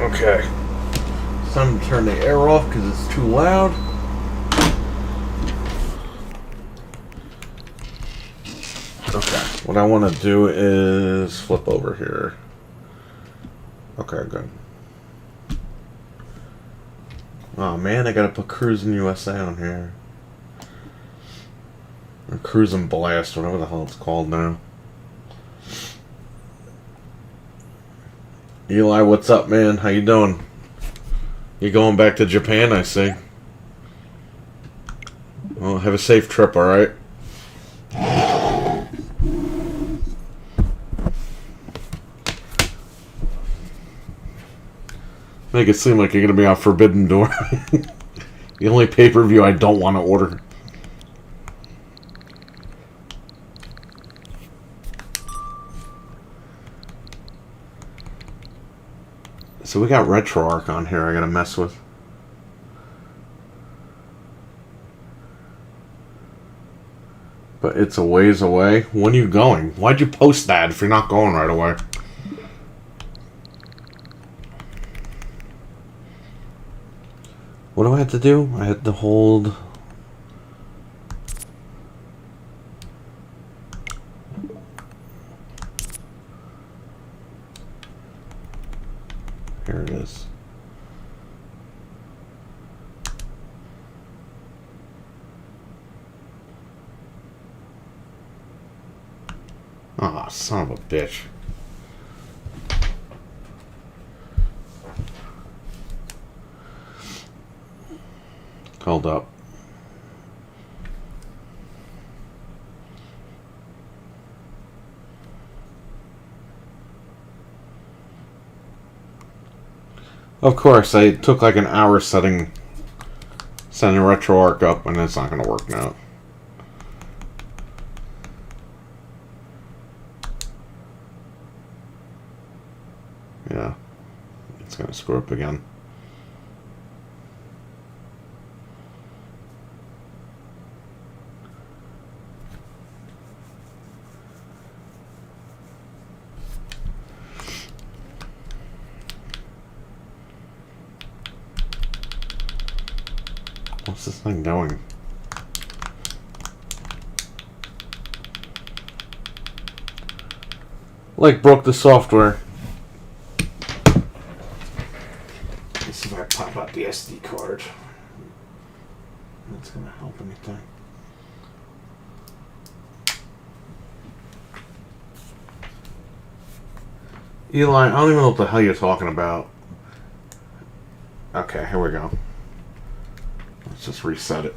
Okay. It's time to turn the air off because it's too loud. Okay. What I want to do is flip over here. Okay, good. Oh man, I gotta put Cruisin' USA on here. Or Cruisin' Blast, whatever the hell it's called now. Eli, what's up, man? How you doing? You going back to Japan, I see. Well, have a safe trip, alright? Make it seem like you're going to be on Forbidden Door. The only pay-per-view I don't want to order. So we got Retroarch on here I got to mess with. But it's a ways away. When are you going? Why'd you post that if you're not going right away? What do I have to do? I had to hold... Here it is. Ah, son of a bitch. Hold up. Of course, I took like an hour setting Retroarch up, and it's not going to work now. Yeah, it's going to screw up again. What's this thing doing? Like broke the software. Let's see if I pop out the SD card. That's gonna help anything. Eli, I don't even know what the hell you're talking about. Okay, here we go. Let's just reset it.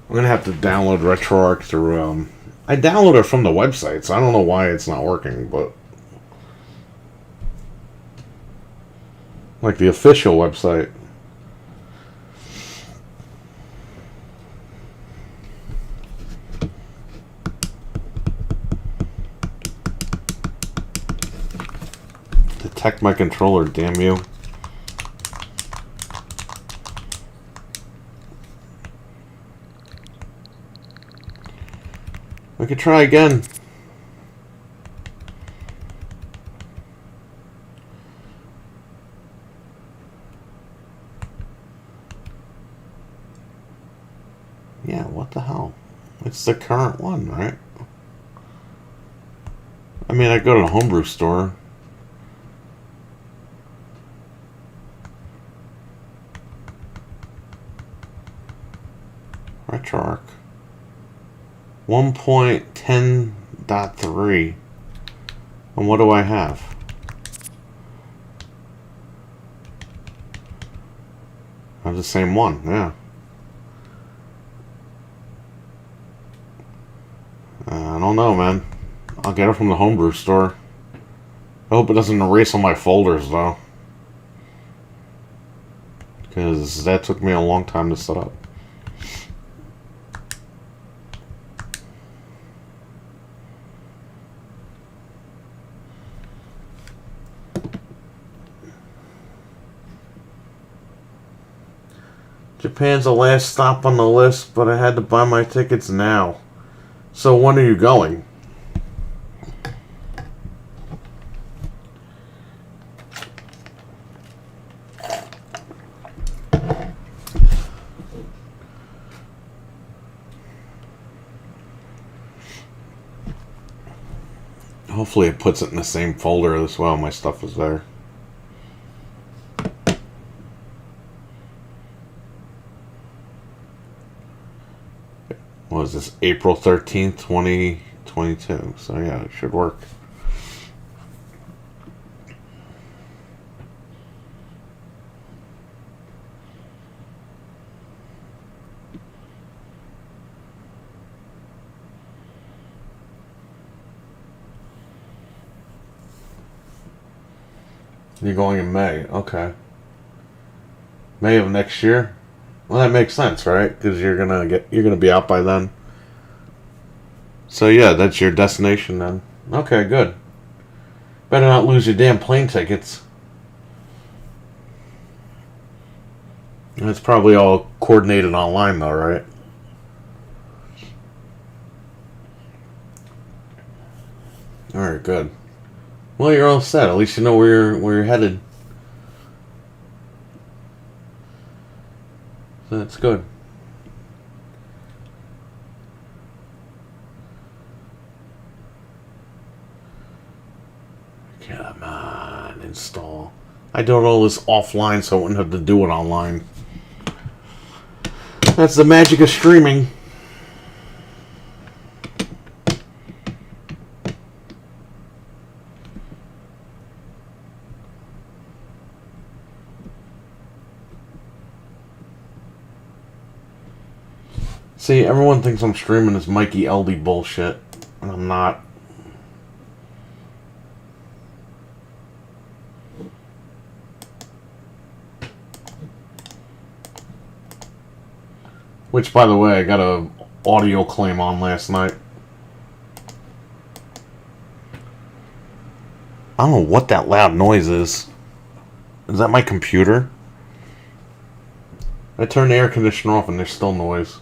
I'm gonna have to download Retroarch through. I downloaded it from the website, so I don't know why it's not working, but like the official website. Detect my controller, damn you. We could try again. Yeah, what the hell? It's the current one, right? I mean, I go to the homebrew store. Retroarch. 1.10.3. And what do I have? I have the same one, yeah. I don't know, man. I'll get it from the homebrew store. I hope it doesn't erase all my folders, though. Because that took me a long time to set up. Japan's the last stop on the list, but I had to buy my tickets now. So when are you going? Hopefully it puts it in the same folder as well. My stuff is there. What is this? April 13th, 2022. So yeah, it should work. You're going in May, okay. May of next year? Well, that makes sense, right? Because you're gonna be out by then. So yeah, that's your destination then. Okay, good. Better not lose your damn plane tickets. And it's probably all coordinated online though, right? Alright, good. Well, you're all set. At least you know where you're headed. So that's good. Come on, install. I did all this offline so I wouldn't have to do it online. That's the magic of streaming. See, everyone thinks I'm streaming this Mikey LD bullshit, and I'm not. Which, by the way, I got a audio claim on last night. I don't know what that loud noise is. Is that my computer? I turned the air conditioner off and there's still noise.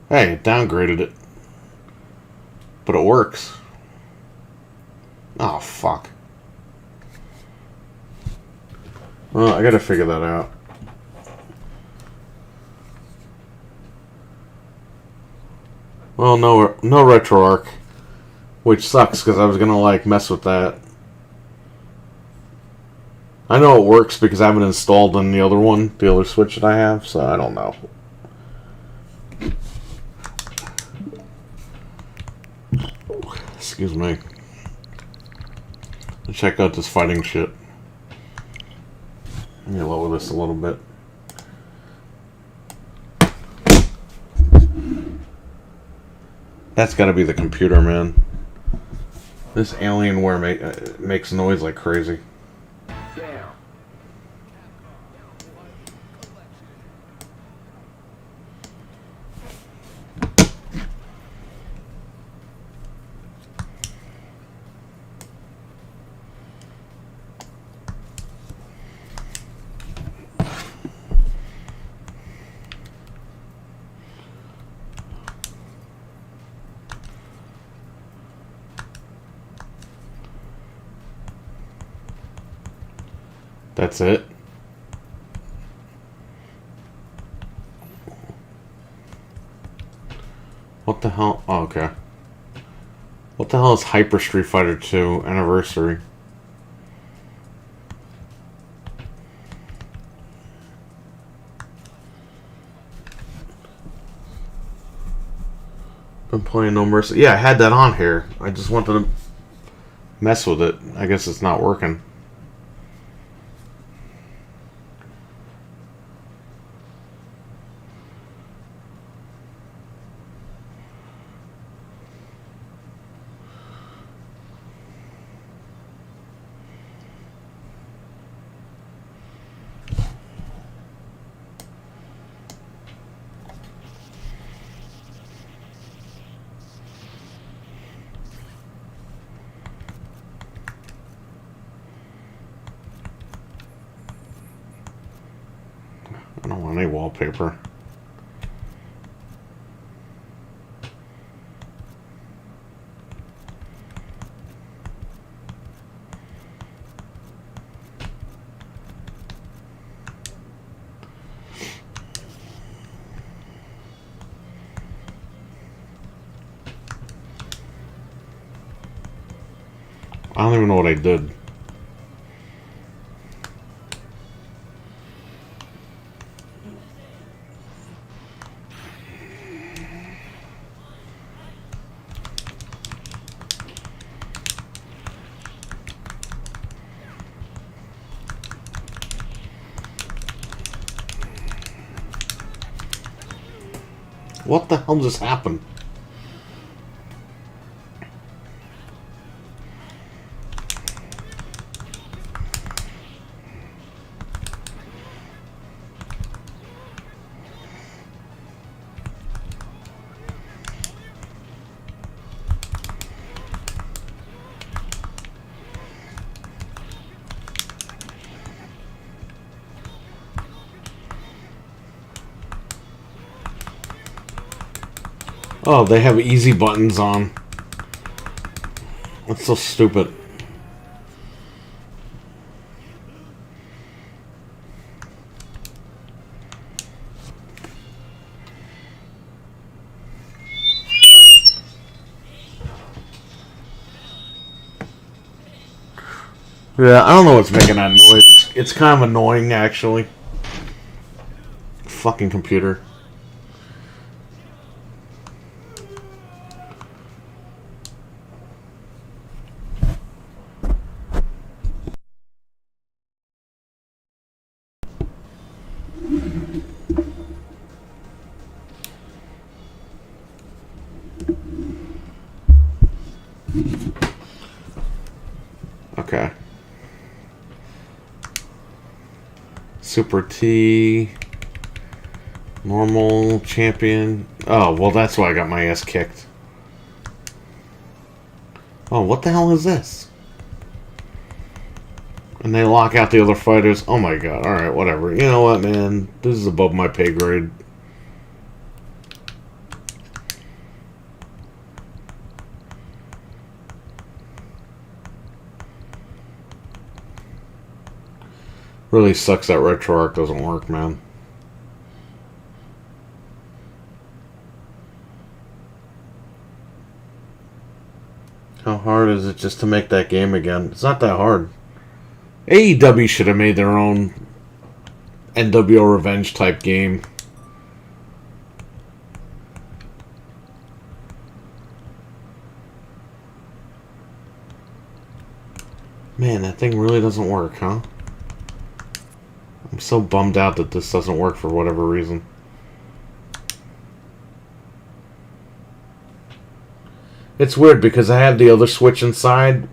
Hey, it downgraded it. But it works. Oh, fuck. Well, I gotta figure that out. Well, no Retroarch. Which sucks, because I was gonna, like, mess with that. I know it works because I haven't installed in the other one, the other Switch that I have, so I don't know. Excuse me. Let's check out this fighting shit. Let me lower this a little bit. That's gotta be the computer, man. This Alienware makes noise like crazy. That's it. What the hell? Oh, okay. What the hell is Hyper Street Fighter 2 Anniversary? Been playing No Mercy. Yeah, I had that on here. I just wanted to mess with it. I guess it's not working. I don't want any wallpaper. don't even know what I did. What the hell just happened? Oh, they have easy buttons on. That's so stupid. Yeah, I don't know what's making that noise. It's kind of annoying, actually. Fucking computer. Okay. Super T. Normal. Champion. Oh, well, that's why I got my ass kicked. Oh, what the hell is this? And they lock out the other fighters. Oh my god. Alright, whatever. You know what, man? This is above my pay grade. Really sucks that Retroarch doesn't work, man. How hard is it just to make that game again? It's not that hard. AEW should have made their own NWO Revenge type game. Man, that thing really doesn't work, huh? I'm so bummed out that this doesn't work for whatever reason. It's weird because I have the other Switch inside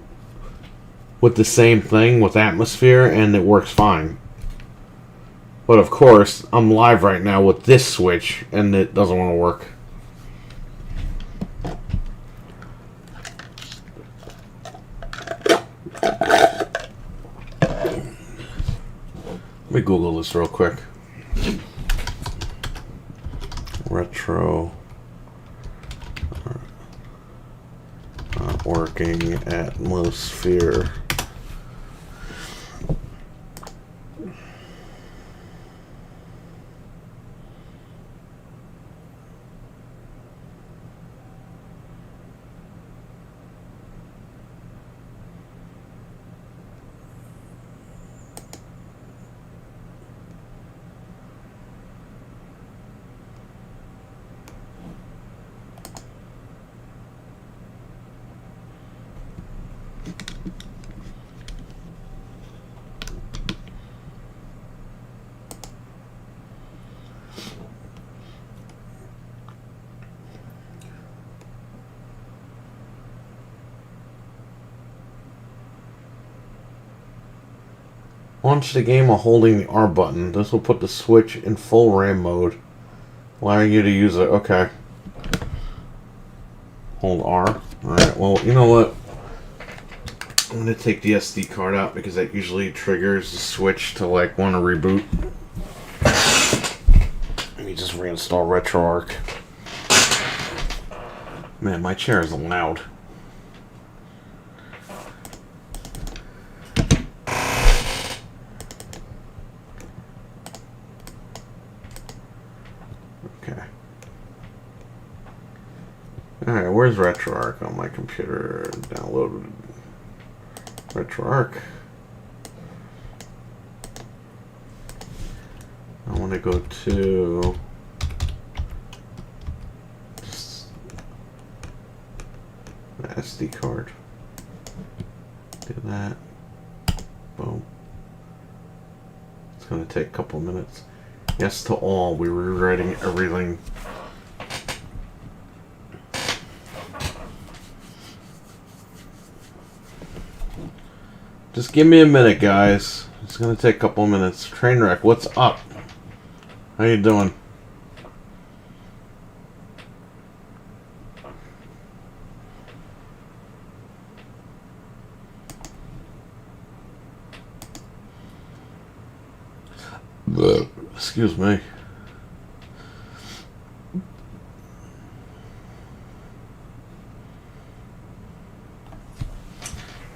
with the same thing with Atmosphere and it works fine. But of course, I'm live right now with this Switch and it doesn't want to work. Let me Google this real quick. Retro working atmosphere. Launch the game while holding the R button. This will put the Switch in full RAM mode, allowing you to use it. Okay. Hold R. Alright, well, you know what? I'm going to take the SD card out because that usually triggers the Switch to, like, want to reboot. Let me just reinstall RetroArch. Man, my chair is loud. Alright, where's RetroArch on my computer? Downloaded. Retroarch. I want to go to the SD card. Do that. Boom. It's going to take a couple minutes. Yes to all. We're rewriting everything. Just give me a minute, guys. It's going to take a couple minutes. Trainwreck, what's up? How you doing? Excuse me.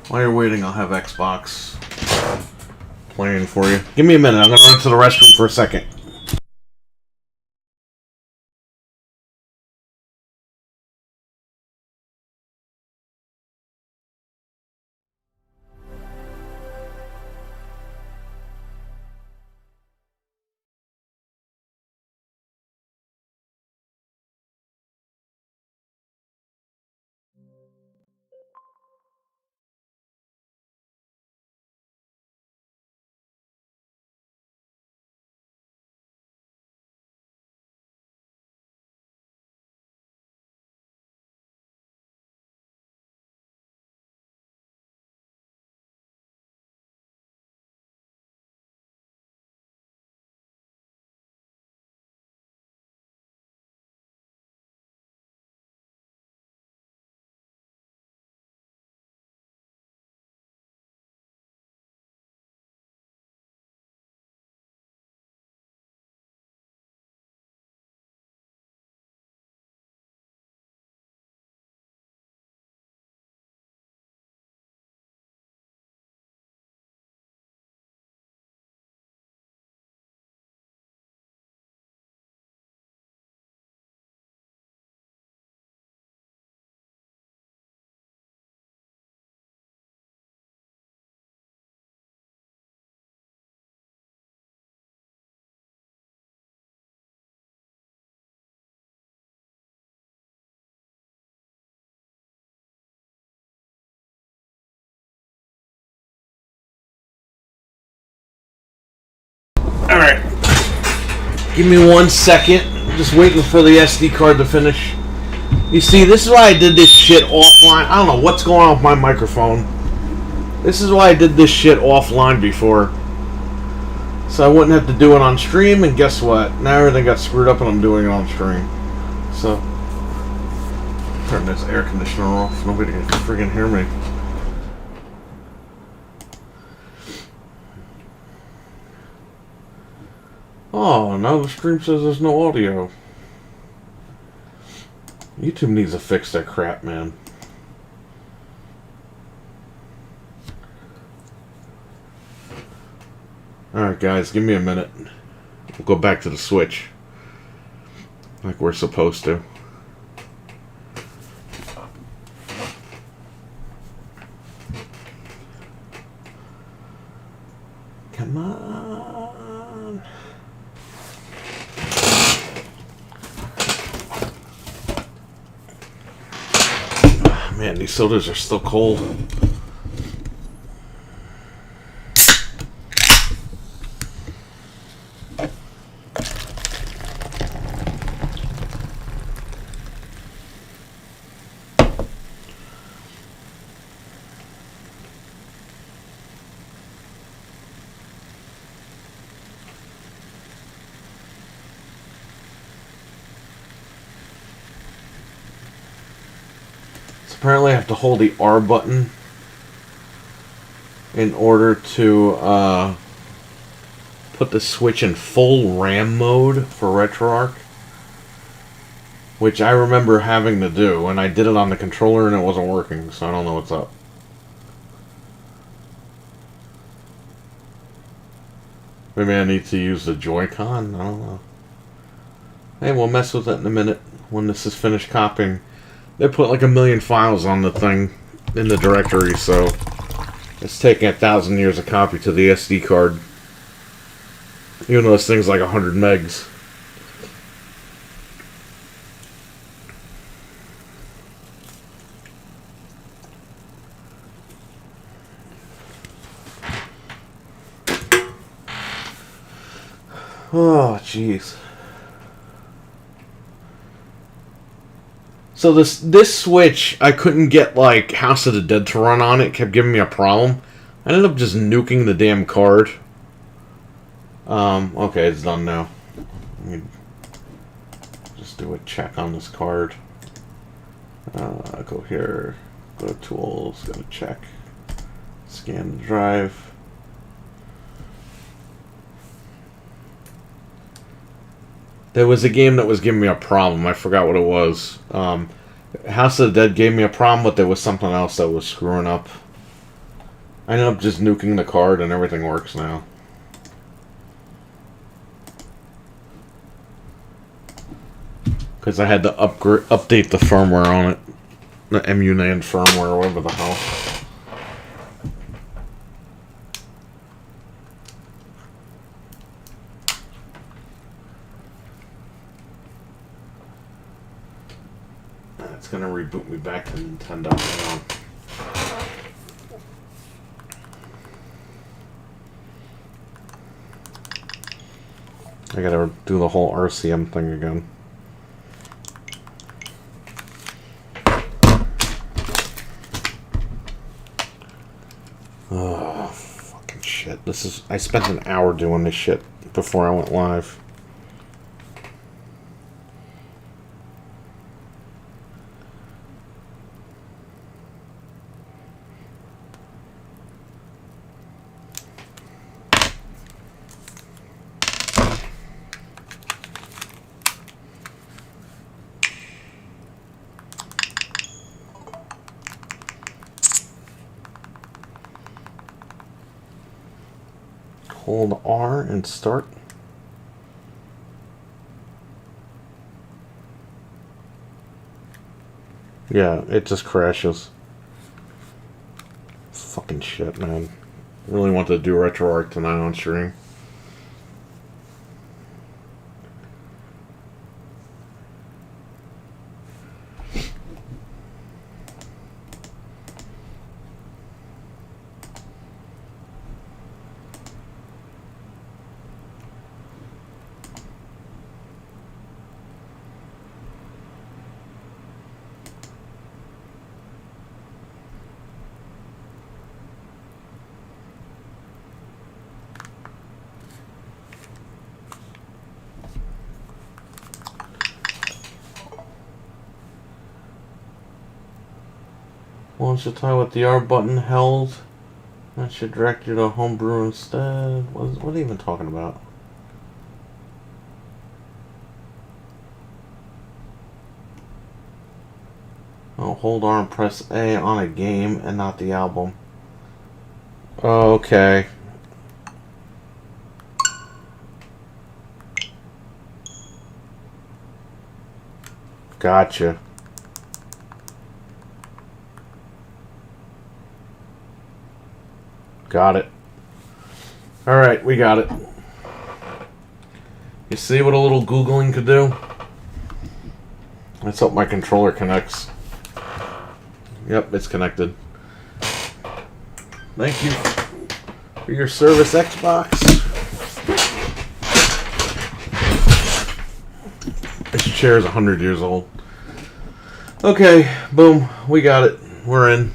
While you're waiting, I'll have Xbox playing for you. Give me a minute. I'm going to run to the restroom for a second. Alright. Give me 1 second. I'm just waiting for the SD card to finish. You see, this is why I did this shit offline. I don't know what's going on with my microphone. This is why I did this shit offline before. So I wouldn't have to do it on stream, and guess what? Now everything got screwed up and I'm doing it on stream. So, turn this air conditioner off. Nobody can friggin' hear me. Oh, now the stream says there's no audio. YouTube needs to fix that crap, man. Alright, guys, give me a minute. We'll go back to the Switch. Like we're supposed to. Come on. Man, these sodas are still cold. Apparently I have to hold the R button in order to put the Switch in full RAM mode for Retroarch, which I remember having to do, and I did it on the controller and it wasn't working, so I don't know what's up. Maybe I need to use the Joy-Con? I don't know. Hey, we'll mess with that in a minute when this is finished copying. They put like 1 million files on the thing in the directory, so It's taking 1,000 years of copy to the SD card. Even though this thing's like 100 megs. Oh, jeez. So this Switch, I couldn't get like House of the Dead to run on it. It kept giving me a problem. I ended up just nuking the damn card. Okay, it's done now. Let me just do a check on this card. Go here, go to tools, go to check, scan the drive. There was a game that was giving me a problem. I forgot what it was. House of the Dead gave me a problem, but there was something else that was screwing up. I ended up just nuking the card and everything works now. Because I had to update the firmware on it. The emuland firmware or whatever the hell. It's gonna reboot me back to Nintendo. I gotta do the whole RCM thing again. Oh, fucking shit. I spent an hour doing this shit before I went live. Hold R and start. Yeah, it just crashes. Fucking shit, man. I really wanted to do Retroarch tonight on stream. Launch the tile with the R button held. That should direct you to homebrew instead. What are they even talking about? Oh, hold R and press A on a game and not the album. Okay. Gotcha. Got it. Alright, we got it. You see what a little Googling could do? Let's hope my controller connects. Yep, it's connected. Thank you for your service, Xbox. This chair is 100 years old. Okay, boom, we got it. We're in.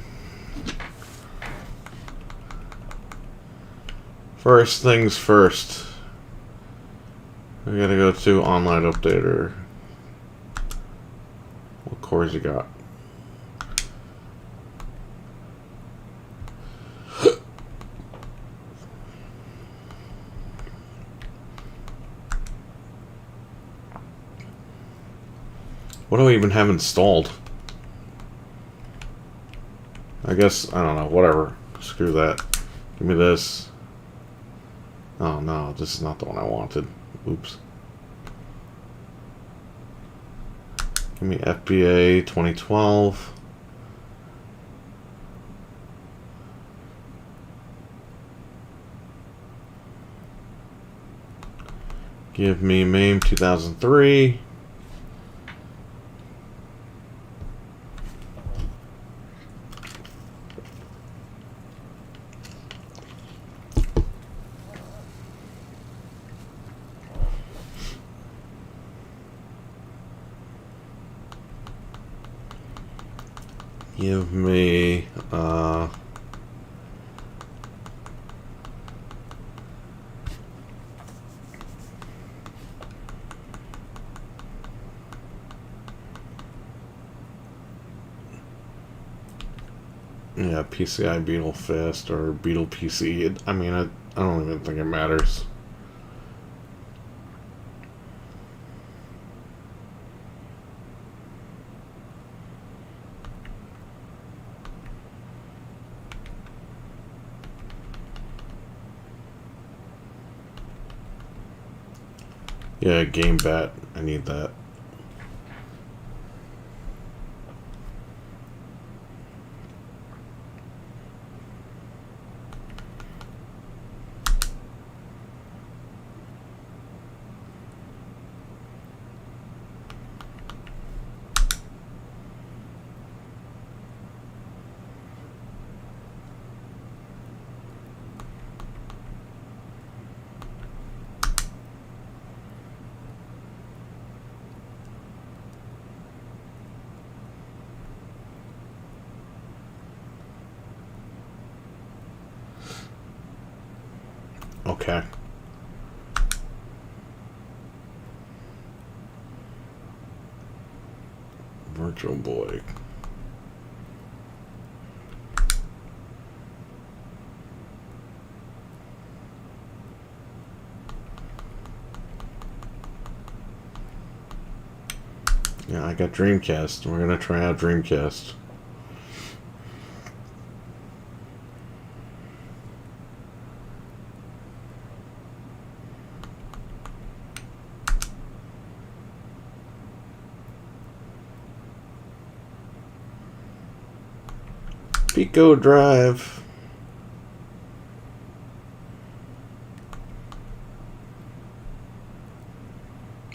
First things first. We gotta go to online updater. What cores you got? What do I even have installed? I guess, I don't know, whatever. Screw that. Give me this. Oh no, this is not the one I wanted. Oops. Give me FBA 2012. Give me MAME 2003. Give me yeah, PCI Beetle Fist or Beetle PC. I mean, I don't even think it matters. Yeah, Game Bat. I need that. Okay. Virtual Boy. Yeah, I got Dreamcast. We're gonna try out Dreamcast. Pico Drive.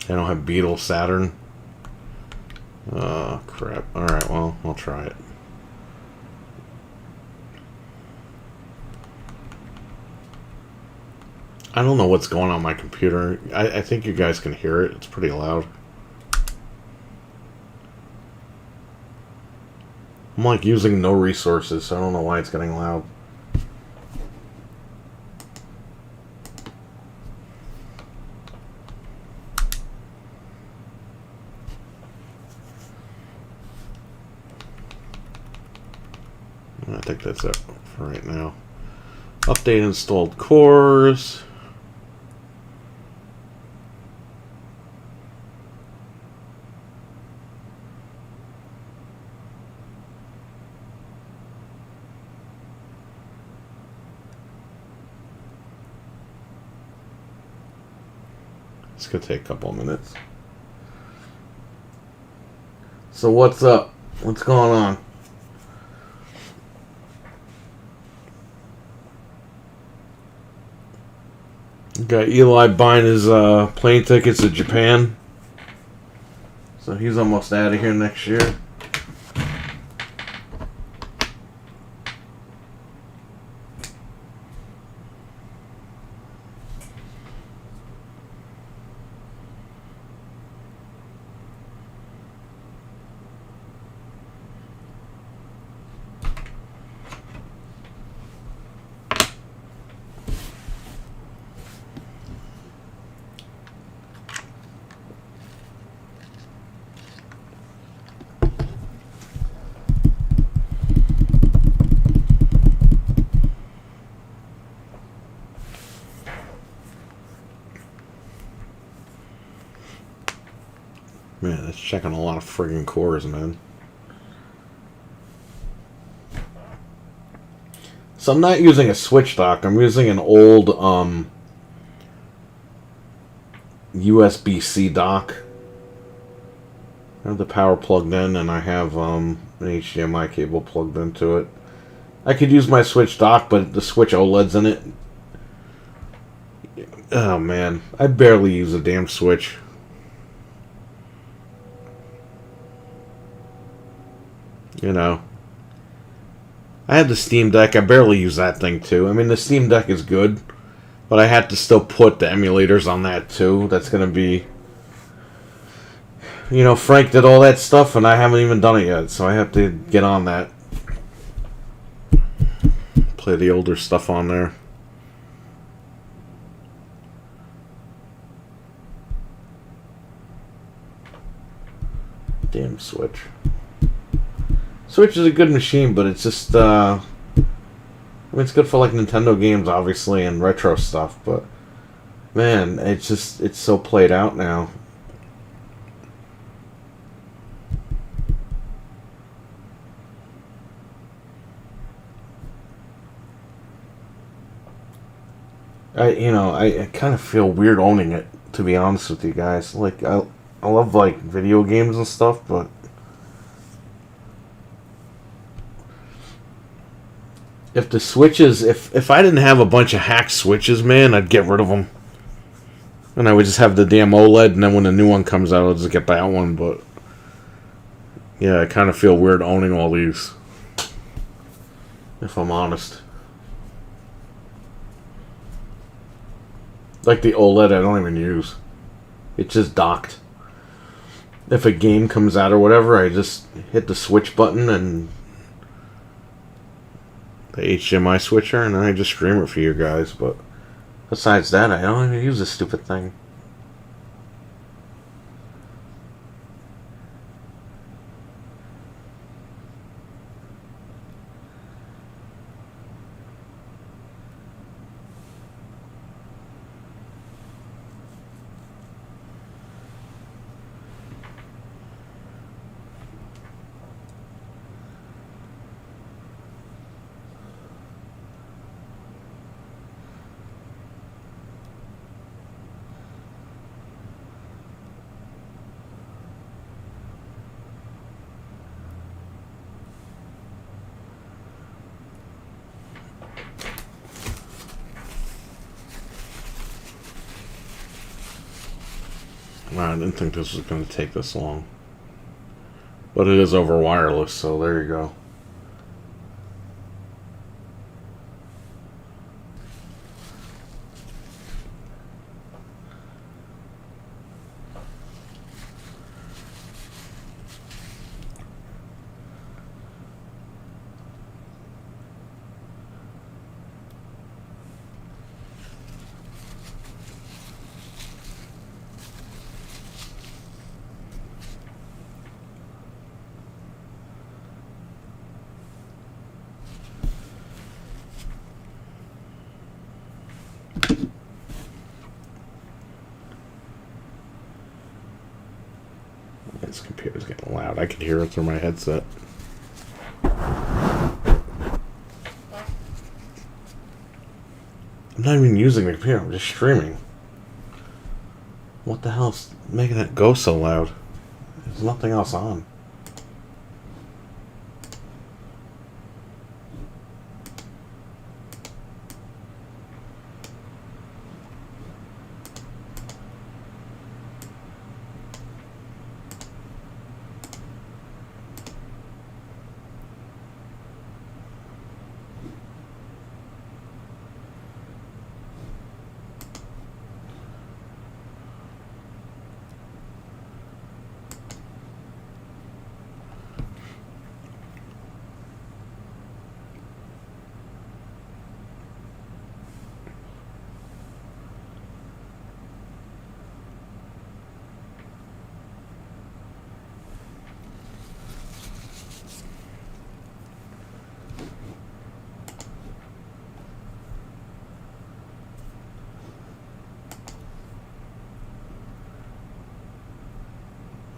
I don't have Beetle Saturn. Oh, crap. Alright, well, I'll try it. I don't know what's going on my computer. I think you guys can hear it. It's pretty loud. I'm like using no resources, so I don't know why it's getting loud. I think that's it for right now. Update installed cores. It's gonna take a couple of minutes. So what's up? What's going on? Got Eli buying his plane tickets to Japan. So he's almost out of here next year. Man, that's checking a lot of friggin' cores, man. So I'm not using a Switch dock. I'm using an old USB-C dock. I have the power plugged in, and I have an HDMI cable plugged into it. I could use my Switch dock, but the Switch OLED's in it. Oh man, I barely use a damn Switch. You know, I have the Steam Deck. I barely use that thing too. I mean, the Steam Deck is good, but I had to still put the emulators on that too. That's gonna be, Frank did all that stuff, and I haven't even done it yet, so I have to get on that. Play the older stuff on there. Damn Switch. Switch is a good machine, but it's just, I mean, it's good for like Nintendo games, obviously, and retro stuff, but man, it's so played out now. I kind of feel weird owning it, to be honest with you guys. Like, I love, like, video games and stuff, but if the Switches, if I didn't have a bunch of hacked Switches, man, I'd get rid of them. And I would just have the damn OLED, and then when the new one comes out, I'll just get that one, but yeah, I kind of feel weird owning all these, if I'm honest. Like the OLED, I don't even use. It's just docked. If a game comes out or whatever, I just hit the switch button and the HDMI switcher, and then I just stream it for you guys. But besides that, I don't even use this stupid thing. Wow, I didn't think this was going to take this long. But it is over wireless, so there you go. This computer's getting loud. I can hear it through my headset. I'm not even using the computer. I'm just streaming. What the hell's making it go so loud? There's nothing else on.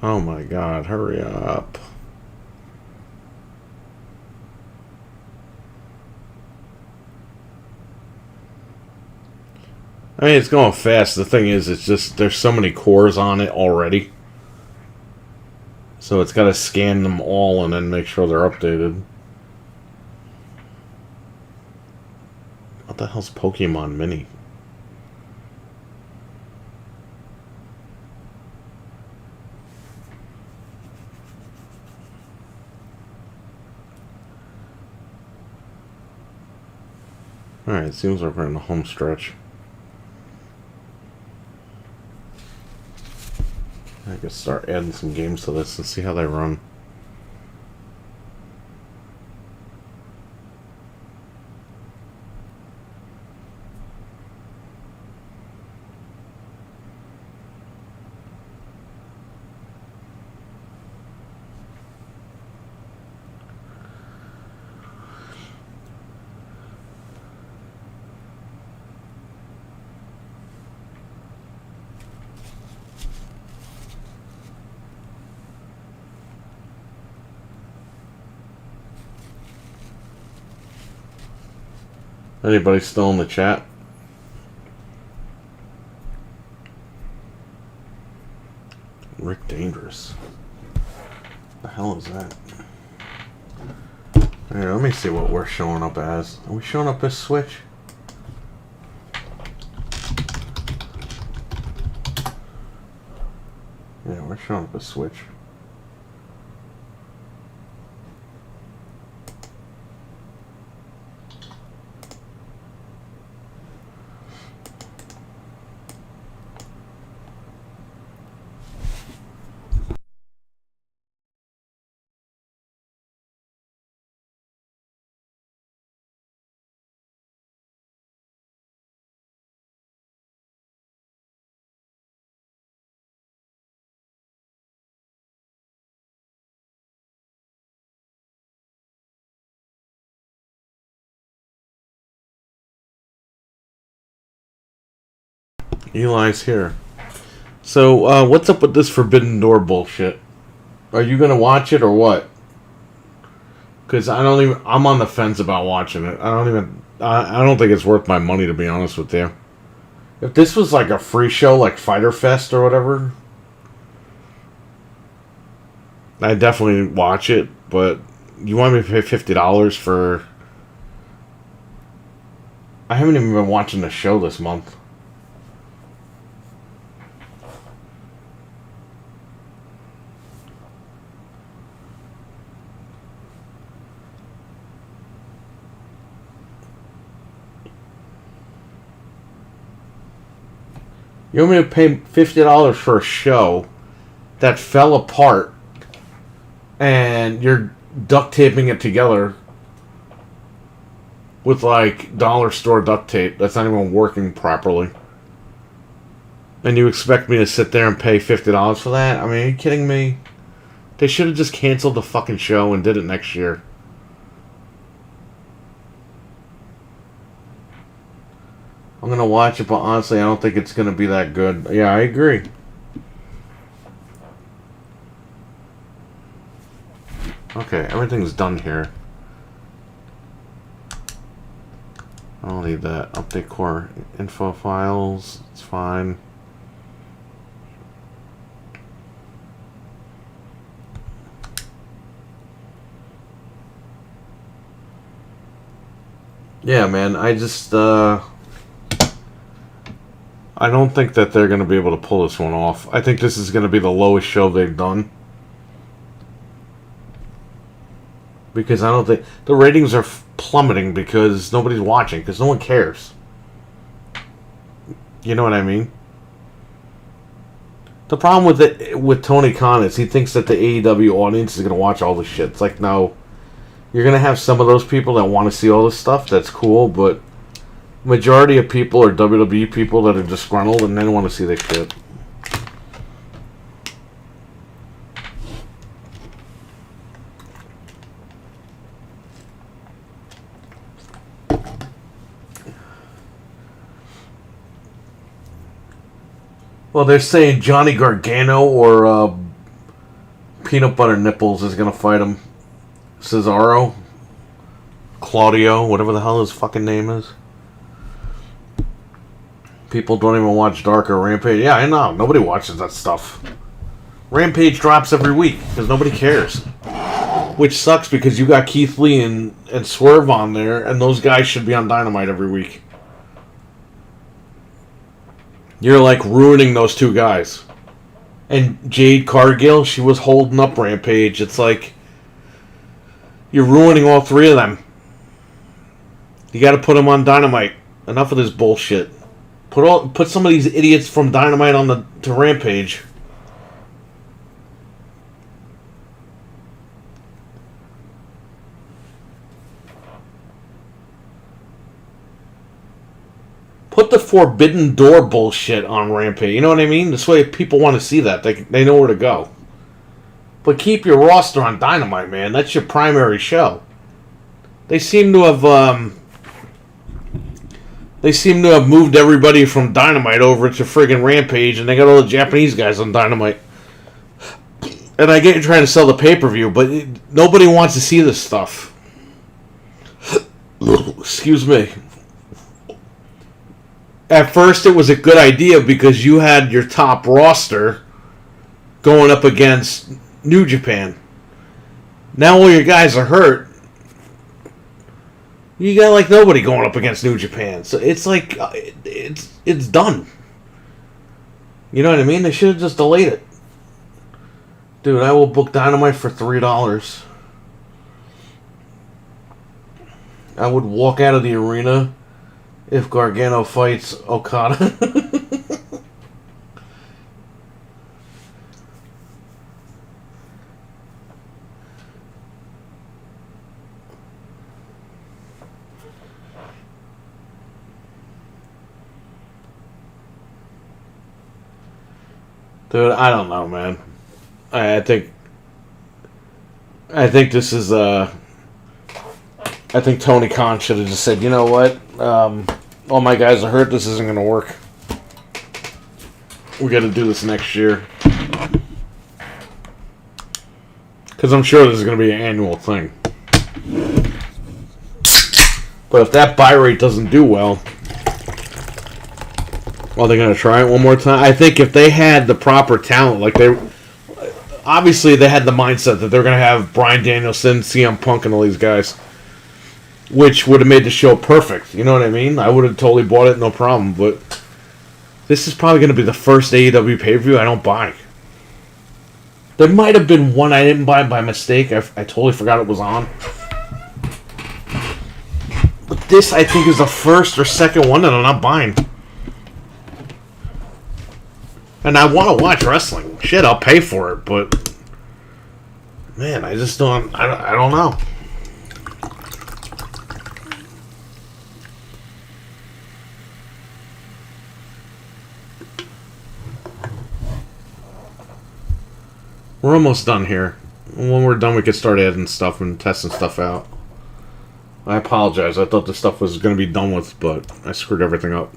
Oh my god, hurry up. I mean, it's going fast. The thing is, it's just, there's so many cores on it already. So it's got to scan them all and then make sure they're updated. What the hell's Pokemon Mini? Alright, seems like we're in the home stretch. I could start adding some games to this and see how they run. Anybody still in the chat? Rick Dangerous. What the hell is that? Here, let me see what we're showing up as. Are we showing up as Switch? Yeah, we're showing up as Switch. Eli's here. So, what's up with this Forbidden Door bullshit? Are you gonna watch it or what? Because I'm on the fence about watching it. I don't think it's worth my money, to be honest with you. If this was like a free show, like Fighter Fest or whatever, I'd definitely watch it. But you want me to pay $50 for... I haven't even been watching the show this month. You want me to pay $50 for a show that fell apart and you're duct taping it together with like dollar store duct tape that's not even working properly, and you expect me to sit there and pay $50 for that? I mean, are you kidding me? They should have just canceled the fucking show and did it next year. I'm gonna watch it, but honestly, I don't think it's gonna be that good. Yeah, I agree. Okay, everything's done here. I don't need that. Update core info files. It's fine. Yeah, man, I just, I don't think that they're going to be able to pull this one off. I think this is going to be the lowest show they've done. Because I don't think... The ratings are plummeting because nobody's watching. Because no one cares. You know what I mean? The problem with Tony Khan is he thinks that the AEW audience is going to watch all this shit. It's like, no. You're going to have some of those people that want to see all this stuff. That's cool, but... Majority of people are WWE people that are disgruntled and then want to see this shit. Well, they're saying Johnny Gargano or Peanut Butter Nipples is going to fight him. Cesaro? Claudio? Whatever the hell his fucking name is. People don't even watch Dark or Rampage. Yeah, I know. Nobody watches that stuff. Rampage drops every week because nobody cares. Which sucks because you got Keith Lee and Swerve on there, and those guys should be on Dynamite every week. You're like ruining those two guys. And Jade Cargill, she was holding up Rampage. It's like you're ruining all three of them. You got to put them on Dynamite. Enough of this bullshit. Put some of these idiots from Dynamite on to Rampage. Put the Forbidden Door bullshit on Rampage. You know what I mean? This way people want to see that. They know where to go. But keep your roster on Dynamite, man. That's your primary show. They seem to have moved everybody from Dynamite over to friggin' Rampage, and they got all the Japanese guys on Dynamite. And I get you trying to sell the pay-per-view, but nobody wants to see this stuff. Excuse me. At first, it was a good idea because you had your top roster going up against New Japan. Now all your guys are hurt. You got like nobody going up against New Japan. So it's like, it's done. You know what I mean? They should have just delayed it. Dude, I will book Dynamite for $3. I would walk out of the arena if Gargano fights Okada. Dude, I don't know, man. I think this is I think Tony Khan should have just said, you know what? All my guys are hurt. This isn't going to work. We got to do this next year. Because I'm sure this is going to be an annual thing. But if that buy rate doesn't do well, are they going to try it one more time? I think if they had the proper talent, like obviously they had the mindset that they're going to have Bryan Danielson, CM Punk, and all these guys, which would have made the show perfect. You know what I mean? I would have totally bought it, no problem. But this is probably going to be the first AEW pay-per-view I don't buy. There might have been one I didn't buy by mistake. I totally forgot it was on. But this, I think, is the first or second one that I'm not buying. And I want to watch wrestling. Shit, I'll pay for it, but man, I just don't. I don't know. We're almost done here. When we're done, we can start adding stuff and testing stuff out. I apologize. I thought this stuff was going to be done with, but I screwed everything up.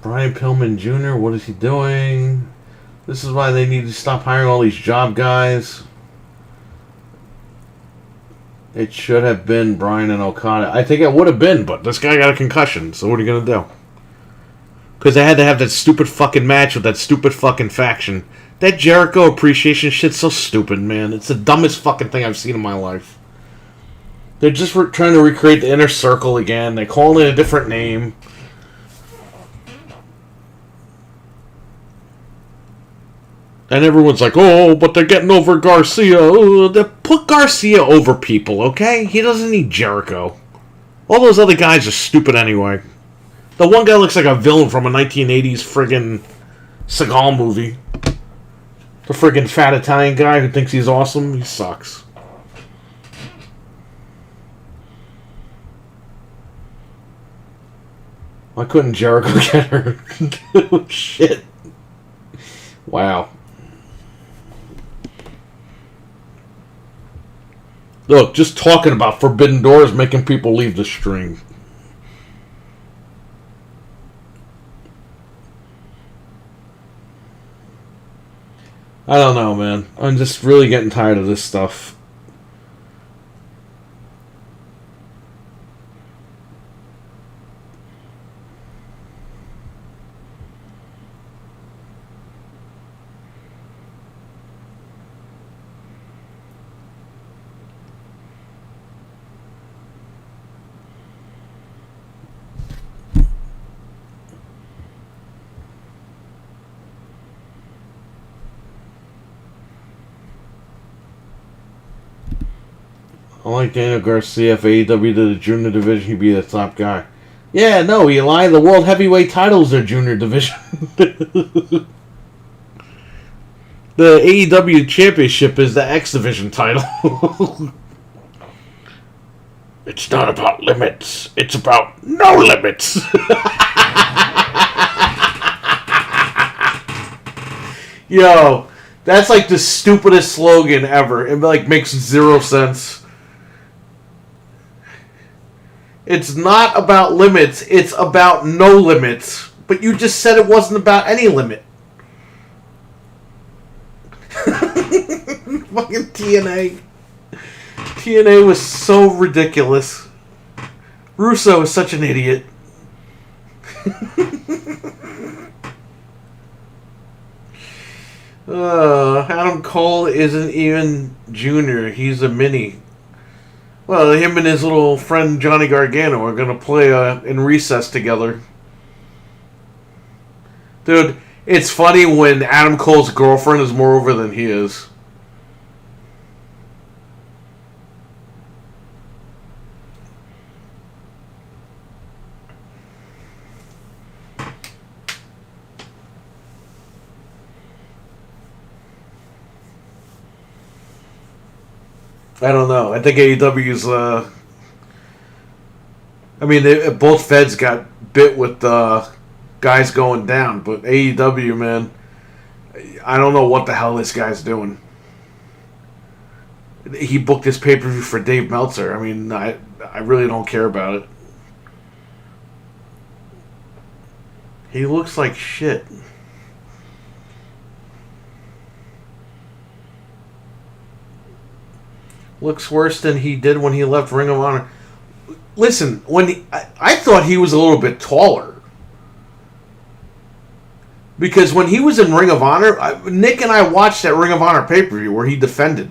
Brian Pillman Jr., what is he doing? This is why they need to stop hiring all these job guys. It should have been Bryan and Okada. I think it would have been, but this guy got a concussion, so what are you going to do? Because they had to have that stupid fucking match with that stupid fucking faction. That Jericho appreciation shit's so stupid, man. It's the dumbest fucking thing I've seen in my life. They're just trying to recreate the Inner Circle again. They call it a different name. And everyone's like, oh, but they're getting over Garcia. Oh, they put Garcia over people, okay? He doesn't need Jericho. All those other guys are stupid anyway. The one guy looks like a villain from a 1980s friggin' Seagal movie. The friggin' fat Italian guy who thinks he's awesome. He sucks. Why couldn't Jericho get her? Oh, shit. Wow. Look, just talking about Forbidden Doors making people leave the stream. I don't know, man. I'm just really getting tired of this stuff. I like Daniel Garcia. If AEW did a junior division, he'd be the top guy. Yeah, no, Eli, the World Heavyweight titles are junior division. The AEW Championship is the X Division title. It's not about limits. It's about no limits. Yo, that's like the stupidest slogan ever. It like makes zero sense. It's not about limits. It's about no limits. But you just said it wasn't about any limit. Fucking TNA. TNA was so ridiculous. Russo is such an idiot. Adam Cole isn't even junior. He's a mini. Well, him and his little friend Johnny Gargano are going to play in Recess together. Dude, it's funny when Adam Cole's girlfriend is more over than he is. I don't know. I think AEW's. I mean, both feds got bit with guys going down, but AEW, man, I don't know what the hell this guy's doing. He booked this pay-per-view for Dave Meltzer. I mean, I really don't care about it. He looks like shit. Looks worse than he did when he left Ring of Honor. Listen, I thought he was a little bit taller. Because when he was in Ring of Honor, Nick and I watched that Ring of Honor pay-per-view where he defended.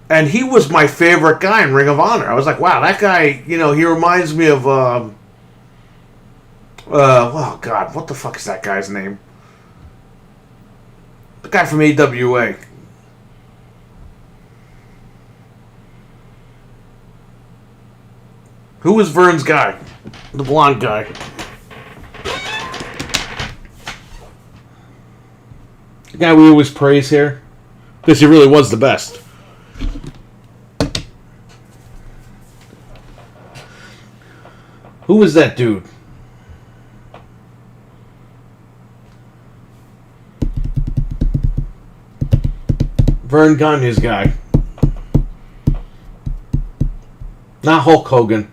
And he was my favorite guy in Ring of Honor. I was like, wow, that guy, he reminds me of, oh God, what the fuck is that guy's name? The guy from AWA. Who was Vern's guy? The blonde guy. The guy we always praise here. Because he really was the best. Who was that dude? Vern Gagne's guy. Not Hulk Hogan.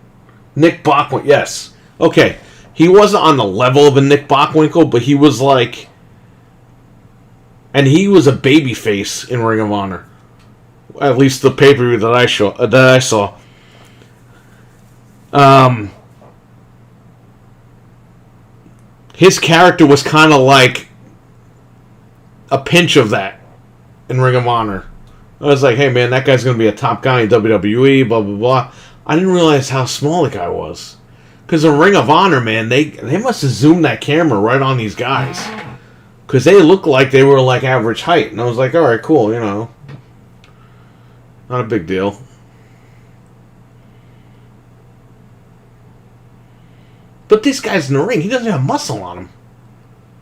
Nick Bockwinkel, yes. Okay, he wasn't on the level of a Nick Bockwinkel, but he was like... And he was a babyface in Ring of Honor. At least the pay-per-view that I saw. His character was kind of like a pinch of that in Ring of Honor. I was like, hey man, that guy's going to be a top guy in WWE, blah, blah, blah. I didn't realize how small the guy was. Because in Ring of Honor, man, they must have zoomed that camera right on these guys. Because they looked like they were like average height. And I was like, alright, cool, Not a big deal. But this guy's in the ring. He doesn't have muscle on him.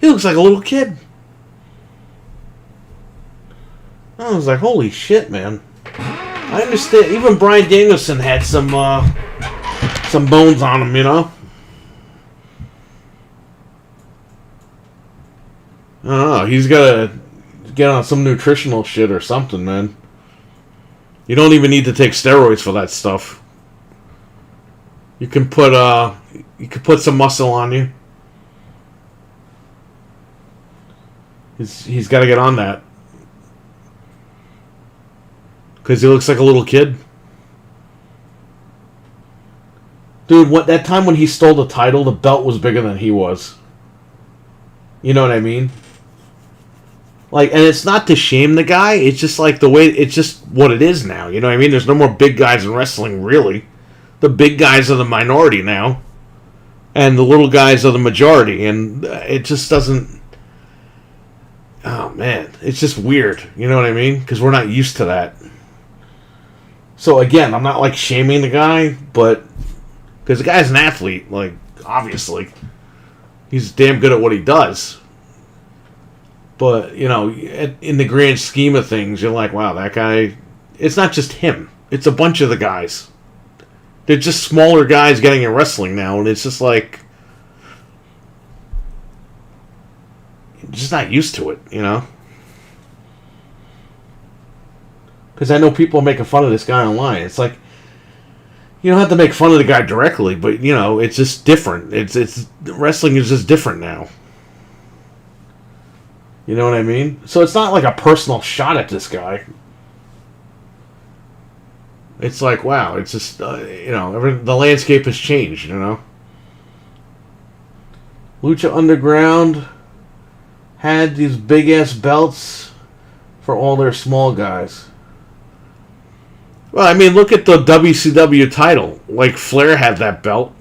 He looks like a little kid. I was like, holy shit, man. I understand. Even Bryan Danielson had some bones on him, I don't know. He's got to get on some nutritional shit or something, man. You don't even need to take steroids for that stuff. You can put some muscle on you. He's got to get on that. Because he looks like a little kid. Dude, that time when he stole the title, the belt was bigger than he was. You know what I mean? Like, and it's not to shame the guy. It's just like it's just what it is now. You know what I mean? There's no more big guys in wrestling, really. The big guys are the minority now. And the little guys are the majority. And it just doesn't... Oh, man. It's just weird. You know what I mean? Because we're not used to that. So again, I'm not like shaming the guy, but because the guy's an athlete, like obviously, he's damn good at what he does. But you know, in the grand scheme of things, you're like, wow, that guy. It's not just him; it's a bunch of the guys. They're just smaller guys getting in wrestling now, and it's just like, I'm just not used to it, you know. Because I know people are making fun of this guy online. It's like, you don't have to make fun of the guy directly, but you know, it's just different. It's wrestling is just different now. You know what I mean? So it's not like a personal shot at this guy. It's like, wow, it's just you know, the landscape has changed. You know, Lucha Underground had these big ass belts for all their small guys. Well, I mean, look at the WCW title. Like Flair had that belt,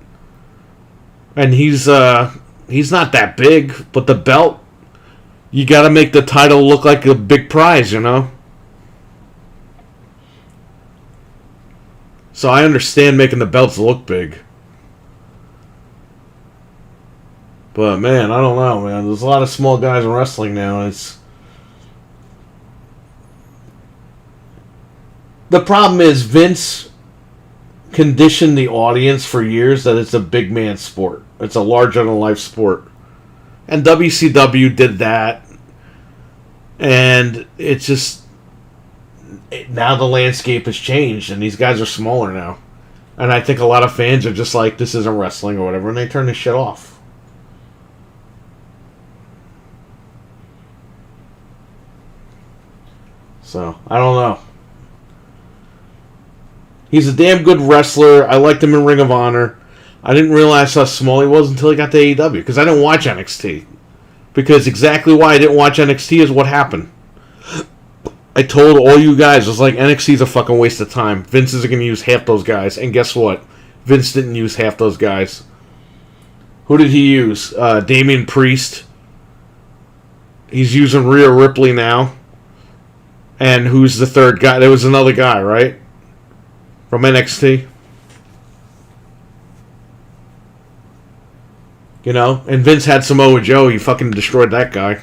and he's not that big, but the belt, you got to make the title look like a big prize, you know. So I understand making the belts look big, but man, I don't know, man. There's a lot of small guys in wrestling now, and it's. The problem is Vince conditioned the audience for years that it's a big man sport. It's a larger-than-life sport. And WCW did that. And it's just... Now the landscape has changed, and these guys are smaller now. And I think a lot of fans are just like, this isn't wrestling or whatever, and they turn this shit off. So, I don't know. He's a damn good wrestler. I liked him in Ring of Honor. I didn't realize how small he was until he got to AEW, because I didn't watch NXT. Because exactly why I didn't watch NXT is what happened. I told all you guys, I was like, NXT's a fucking waste of time. Vince isn't going to use half those guys. And guess what? Vince didn't use half those guys. Who did he use? Damian Priest. He's using Rhea Ripley now. And who's the third guy? There was another guy, right? From NXT. You know? And Vince had Samoa Joe. He fucking destroyed that guy.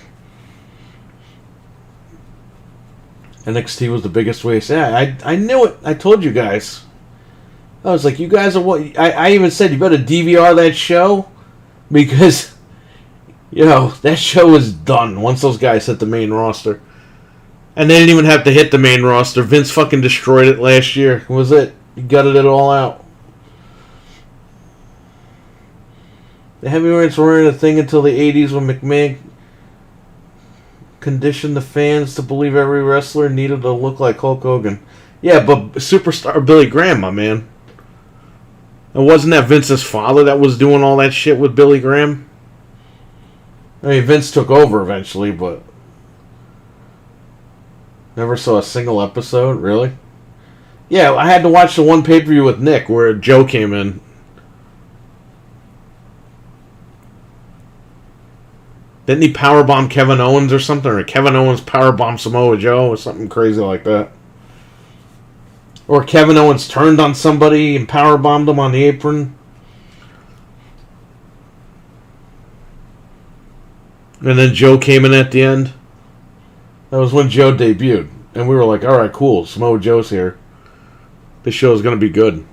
NXT was the biggest waste. Yeah, I knew it. I told you guys. I was like, you guys are what... I even said, you better DVR that show. Because, you know, that show was done once those guys hit the main roster. And they didn't even have to hit the main roster. Vince fucking destroyed it last year. Was it? He gutted it all out. The heavyweights weren't a thing until the 80s when McMahon conditioned the fans to believe every wrestler needed to look like Hulk Hogan. Yeah, but superstar Billy Graham, my man. And wasn't that Vince's father that was doing all that shit with Billy Graham? I mean, Vince took over eventually, but... Never saw a single episode, really? Yeah, I had to watch the one pay-per-view with Nick where Joe came in. Didn't he powerbomb Kevin Owens or something? Or Kevin Owens powerbombed Samoa Joe or something crazy like that. Or Kevin Owens turned on somebody and powerbombed him on the apron. And then Joe came in at the end. That was when Joe debuted. And we were like, alright, cool. Samoa Joe's here. This show is going to be good.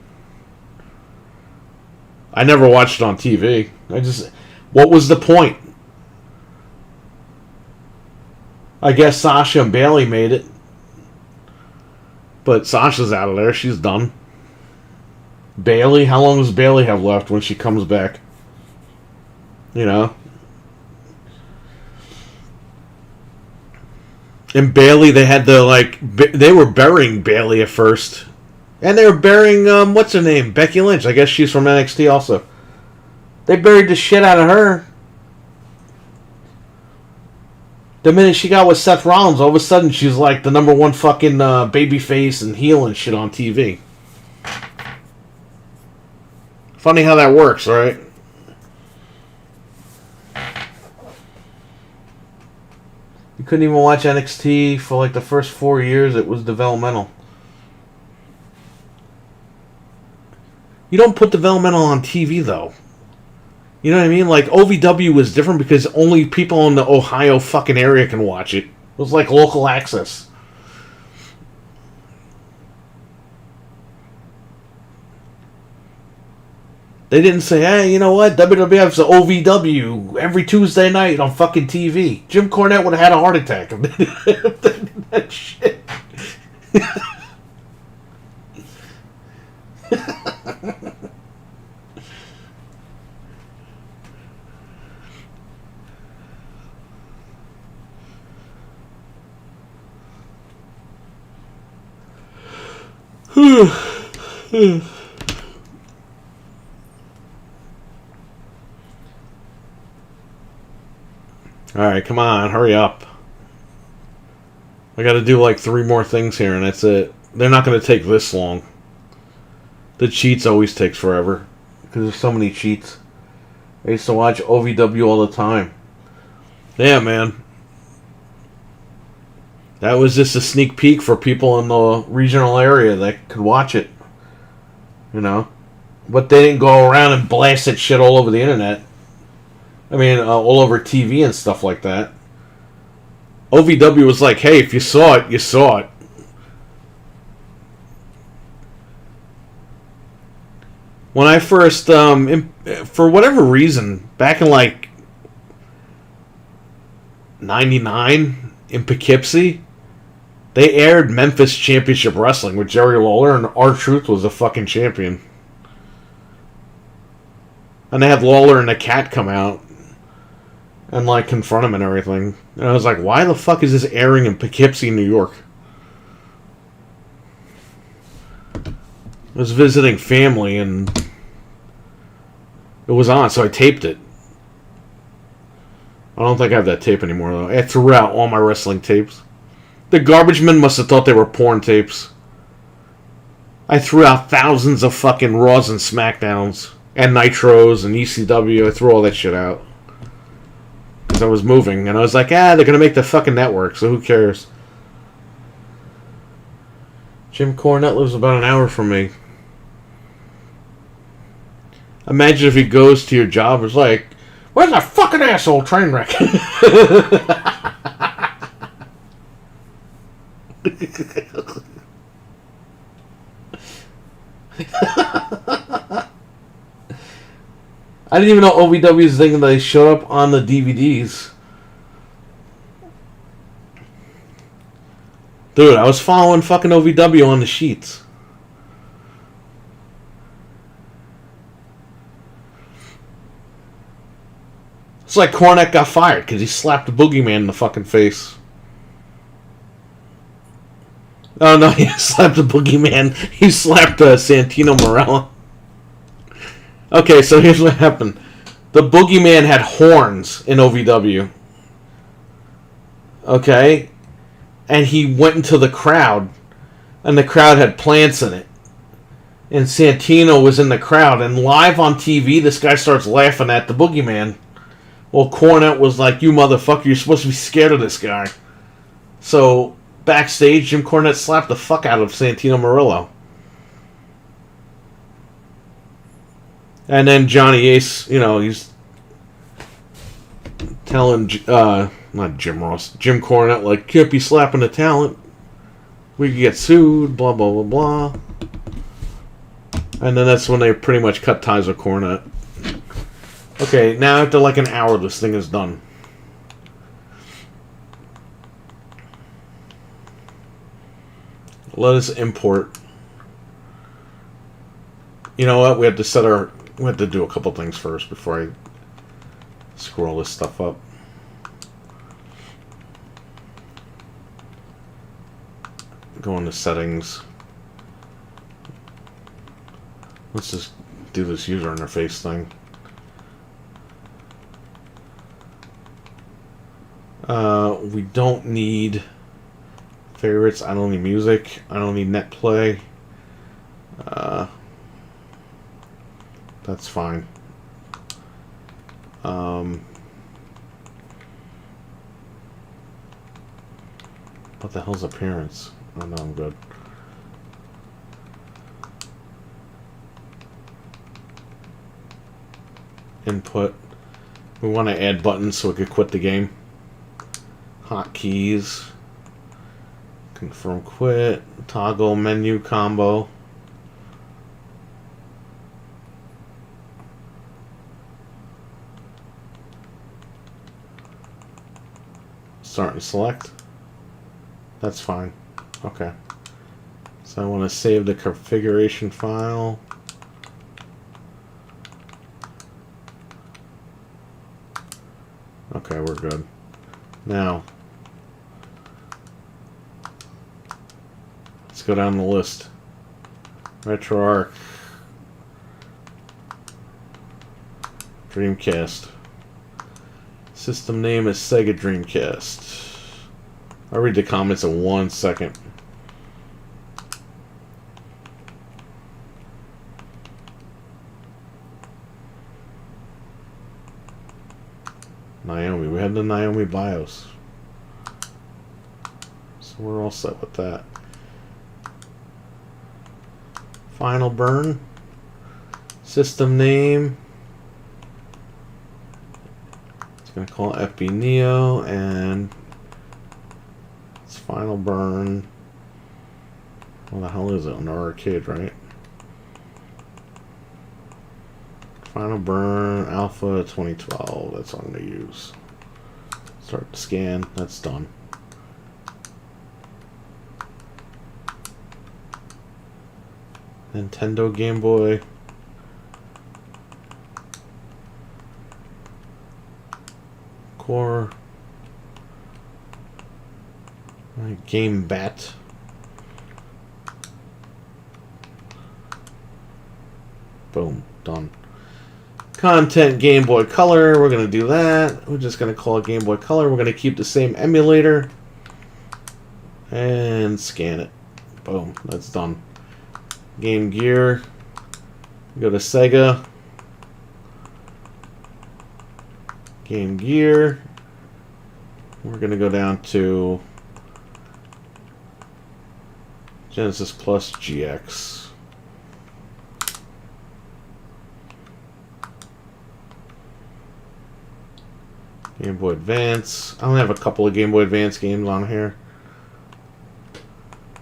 I never watched it on TV. What was the point? I guess Sasha and Bayley made it. But Sasha's out of there. She's done. Bayley? How long does Bayley have left when she comes back? You know? And Bayley, they had to, they were burying Bayley at first. And they were burying, what's her name? Becky Lynch. I guess she's from NXT also. They buried the shit out of her. The minute she got with Seth Rollins, all of a sudden she's like the number one fucking babyface and heel and shit on TV. Funny how that works, right? You couldn't even watch NXT for like the first 4 years. It was developmental. You don't put developmental on TV, though. You know what I mean? Like, OVW was different because only people in the Ohio fucking area can watch it. It was like local access. They didn't say, hey, you know what? WWF's OVW every Tuesday night on fucking TV. Jim Cornette would have had a heart attack if they did that shit. Alright, come on, hurry up. I gotta do like 3 more things here and that's it. They're not gonna take this long. The cheats always takes forever. Because there's so many cheats. I used to watch OVW all the time. Yeah, man. That was just a sneak peek for people in the regional area that could watch it. You know? But they didn't go around and blast that shit all over the internet. I mean, all over TV and stuff like that. OVW was like, hey, if you saw it, you saw it. When I first, for whatever reason, back in like 99 in Poughkeepsie, they aired Memphis Championship Wrestling with Jerry Lawler, and R-Truth was the fucking champion. And they had Lawler and the Cat come out and like confront him and everything. And I was like, why the fuck is this airing in Poughkeepsie, New York? I was visiting family and it was on, so I taped it. I don't think I have that tape anymore, though. I threw out all my wrestling tapes. The garbage men must have thought they were porn tapes. I threw out thousands of fucking Raws and SmackDowns and Nitros and ECW. I threw all that shit out. Because I was moving, and I was like, they're going to make the fucking network, so who cares? Jim Cornette lives about an hour from me. Imagine if he goes to your job and is like, where's that fucking asshole train wreck? I didn't even know OVW's thinking that they showed up on the DVDs. Dude, I was following fucking OVW on the sheets. It's like Cornette got fired because he slapped the boogeyman in the fucking face. Oh no, he slapped the boogeyman. He slapped Santino Marella. Okay, so here's what happened. The boogeyman had horns in OVW. Okay? And he went into the crowd. And the crowd had plants in it. And Santino was in the crowd. And live on TV, this guy starts laughing at the boogeyman. Well, Cornette was like, you motherfucker, you're supposed to be scared of this guy. So, backstage, Jim Cornette slapped the fuck out of Santino Marella. And then Johnny Ace, he's telling, not Jim Ross, Jim Cornette, like, can't be slapping the talent. We could get sued, blah, blah, blah, blah. And then that's when they pretty much cut ties with Cornette. Okay, now after like an hour, this thing is done. Let us import. You know what? We have to do a couple things first before I screw all this stuff up. Go into settings. Let's just do this user interface thing. We don't need favorites. I don't need music. I don't need net play. That's fine. What the hell's appearance? Oh no, I'm good. input. We want to add buttons so we could quit the game. Hotkeys. Confirm quit. Toggle menu combo. Start and select. That's fine. Okay. So I want to save the configuration file. Okay, we're good. Now, let's go down the list. Retroarch. Dreamcast. System name is Sega Dreamcast. I'll read the comments in 1 second. Naomi. We had the Naomi BIOS. So we're all set with that. Final burn. System name. It's going to call it FB Neo, and it's final burn. What the hell is it? Under arcade, right? Final burn alpha 2012. That's what I'm going to use. Start to scan. That's done. Nintendo Game Boy. Core. Game Bat. Boom. Done. Content Game Boy Color. We're going to do that. We're just going to call it Game Boy Color. We're going to keep the same emulator. And scan it. Boom. That's done. Game Gear. Go to Sega. Game Gear. We're going to go down to Genesis Plus GX. Game Boy Advance. I only have a couple of Game Boy Advance games on here.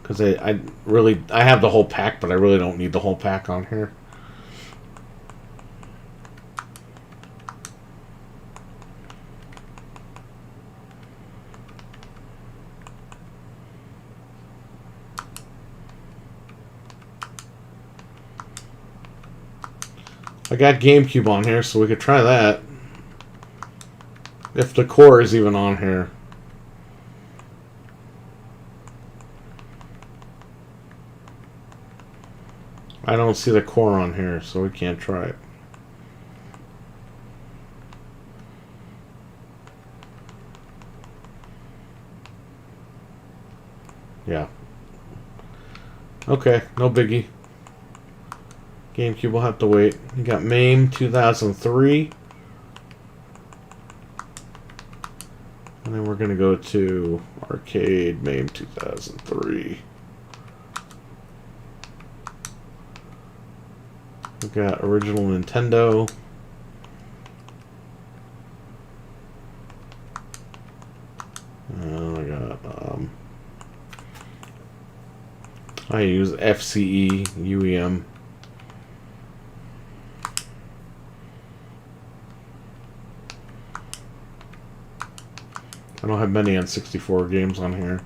Because I have the whole pack, but I really don't need the whole pack on here. I got GameCube on here, so we could try that. If the core is even on here. I don't see the core on here, so we can't try it. Yeah. Okay, no biggie. GameCube will have to wait. You got MAME 2003. And then we're going to go to Arcade MAME 2003. We've got original Nintendo. I got I use FCE UEM. I don't have many N64 games on here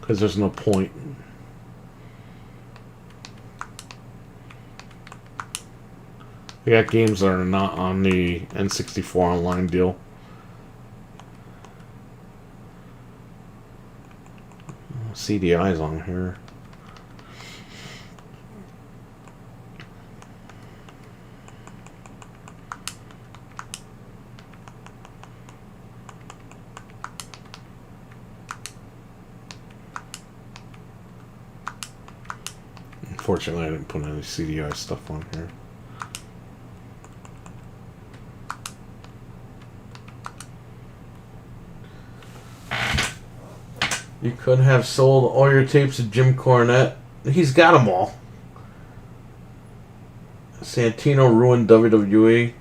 because there's no point. We got games that are not on the N64 online deal. CDI's on here. Unfortunately, I didn't put any CDI stuff on here. You could have sold all your tapes to Jim Cornette. He's got them all. Santino ruined WWE.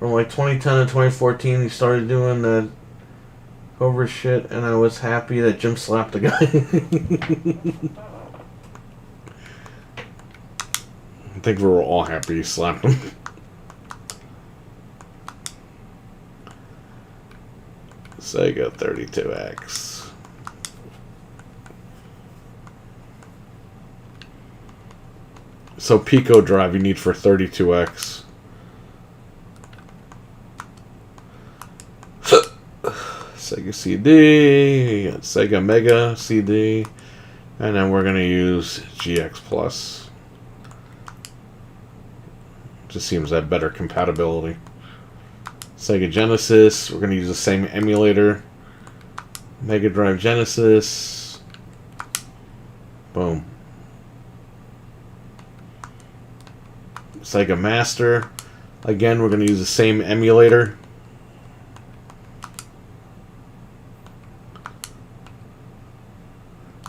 from like 2010 to 2014, he started doing the cover shit, and I was happy that Jim slapped the guy. I think we were all happy he slapped him. Sega 32X. So Pico drive you need for 32X. Sega CD, Sega Mega CD, and then we're going to use GX Plus. Just seems to have better compatibility. Sega Genesis, we're going to use the same emulator. Mega Drive Genesis. Boom. Sega Master, again, we're going to use the same emulator.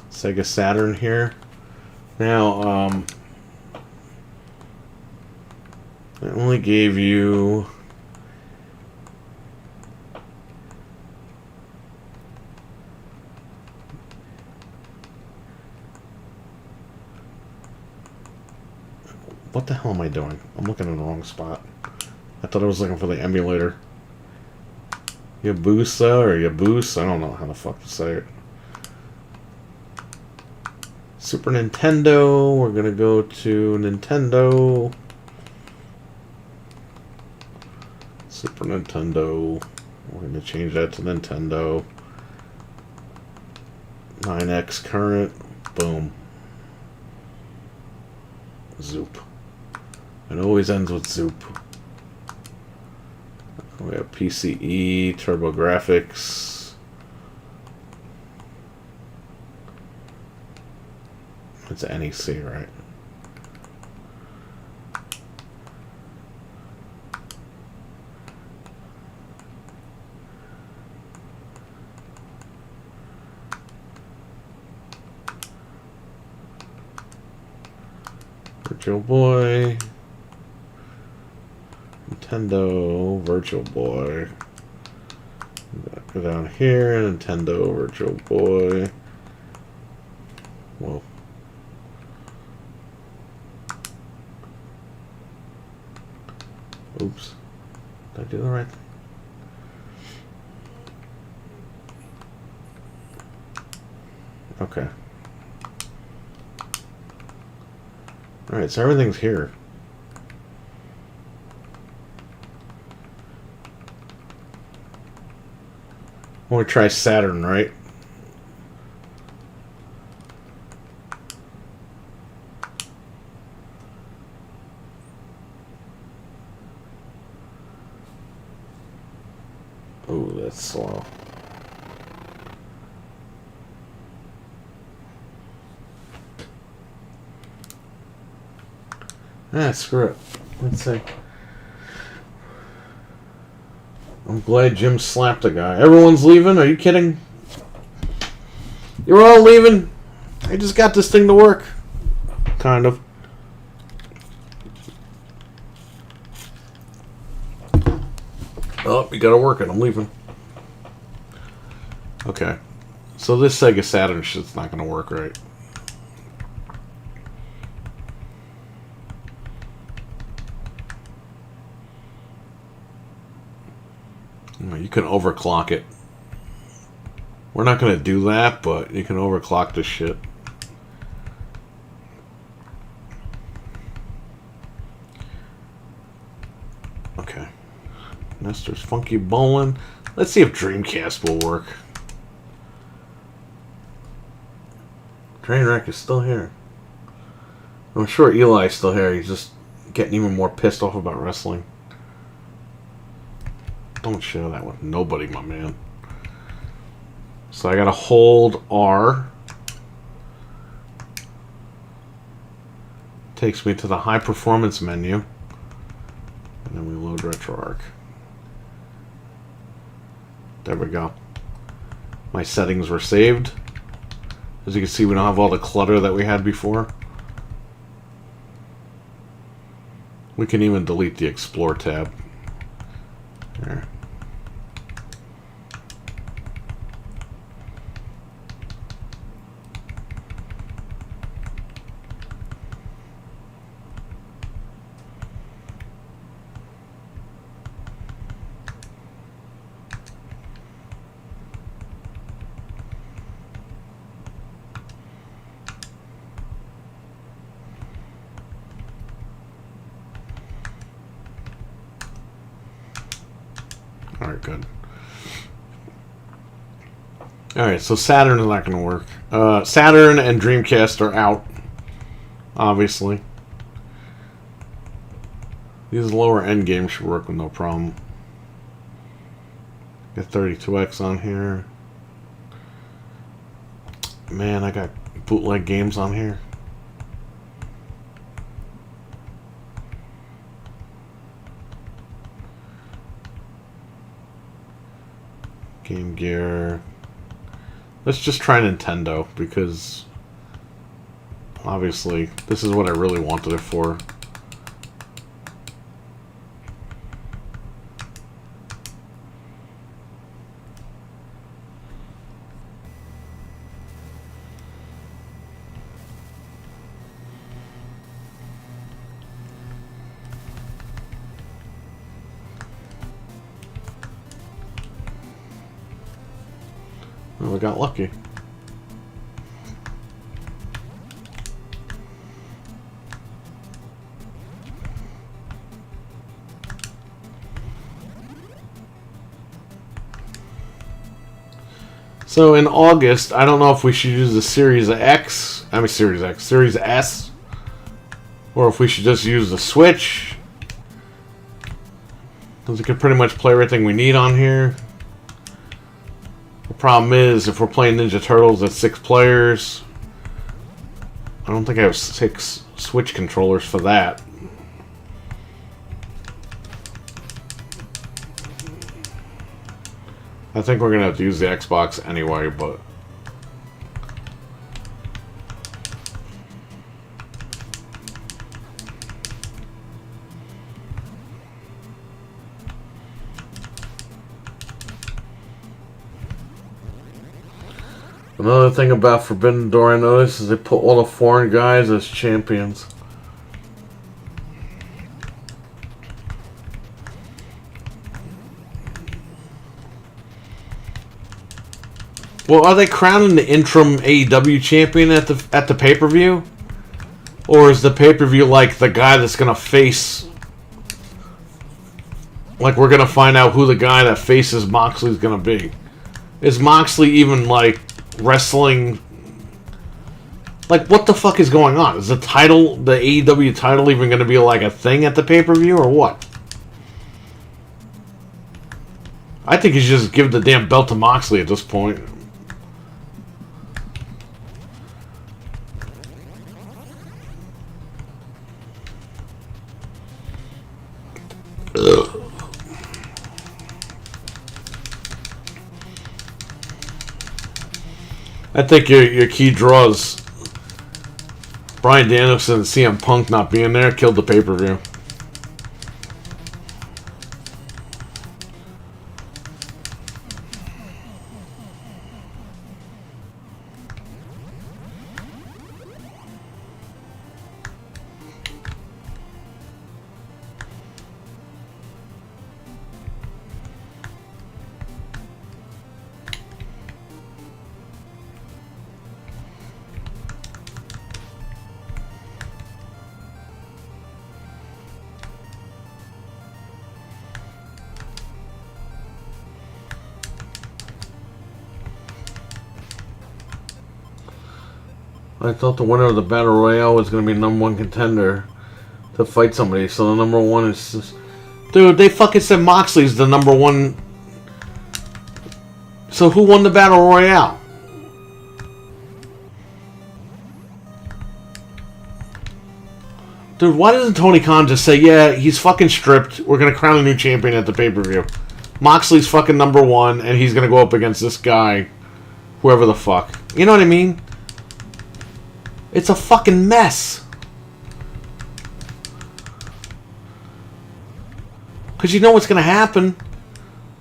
Sega Saturn here. Now, I only gave you what the hell am I doing? I'm looking in the wrong spot. I thought I was looking for the emulator. Yabusa or Yabus, I don't know how the fuck to say it. Super Nintendo, we're gonna go to Nintendo. Super Nintendo, we're gonna change that to Nintendo. 9X current, boom. Zoop. It always ends with Zoop. We have PCE, TurboGrafx. It's an NEC, right? Virtual Boy. Nintendo Virtual Boy. Go down here, Nintendo Virtual Boy. Whoa. Oops. Did I do the right thing? Okay. Alright, so everything's here. I want to try Saturn, right? Oh, that's slow. Ah, screw it. Let's see. I'm glad Jim slapped a guy. Everyone's leaving? Are you kidding? You're all leaving? I just got this thing to work. Kind of. Oh, you gotta work it. I'm leaving. Okay. So this Sega Saturn shit's not gonna work right. You can overclock it. We're not gonna do that, but you can overclock this shit. Okay. Nestor's Funky Bowling. Let's see if Dreamcast will work. Trainwreck is still here. I'm sure Eli's still here. He's just getting even more pissed off about wrestling. Don't share that with nobody, my man. So I gotta hold R. Takes me to the high performance menu. And then we load Retroarch. There we go. My settings were saved. As you can see, we don't have all the clutter that we had before. We can even delete the Explore tab. good. Alright, so Saturn is not going to work. Saturn and Dreamcast are out, obviously. These lower end games should work with no problem. Got 32X on here. Man, I got bootleg games on here. Game Gear. Let's just try Nintendo, because obviously this is what I really wanted it for. Well, we got lucky. So in August, I don't know if we should use the Series X, Series S, or if we should just use the Switch, because we can pretty much play everything we need on here. The problem is, if we're playing Ninja Turtles at 6 players, I don't think I have 6 Switch controllers for that. I think we're going to have to use the Xbox anyway, but... Another thing about Forbidden Door I noticed is they put all the foreign guys as champions. Well, are they crowning the interim AEW champion at the pay-per-view? Or is the pay-per-view like the guy that's gonna face, like we're gonna find out who the guy that faces Moxley is gonna be? Is Moxley even like wrestling? Like, what the fuck is going on? Is the title, the AEW title, even gonna be like a thing at the pay-per-view or what? I think you should just give the damn belt to Moxley at this point. I think your key draws, Bryan Danielson and CM Punk not being there, killed the pay-per-view. I thought the winner of the Battle Royale was going to be the #1 contender to fight somebody. So the #1 is... Just... Dude, they fucking said Moxley's the #1. So who won the Battle Royale? Dude, why doesn't Tony Khan just say, yeah, he's fucking stripped. We're going to crown a new champion at the pay-per-view. Moxley's fucking #1, and he's going to go up against this guy. Whoever the fuck. You know what I mean? It's a fucking mess. Because you know what's going to happen.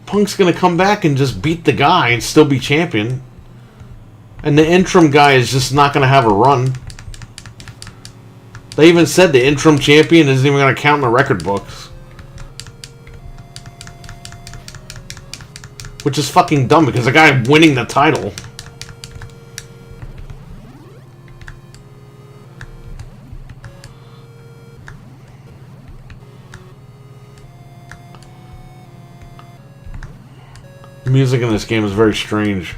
Punk's going to come back and just beat the guy and still be champion. And the interim guy is just not going to have a run. They even said the interim champion isn't even going to count in the record books. Which is fucking dumb because the guy winning the title... music in this game is very strange.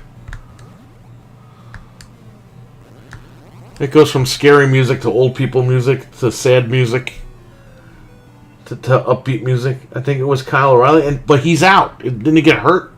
It goes from scary music to old people music to sad music to upbeat music. I think it was Kyle O'Reilly, but he's out. Didn't he get hurt?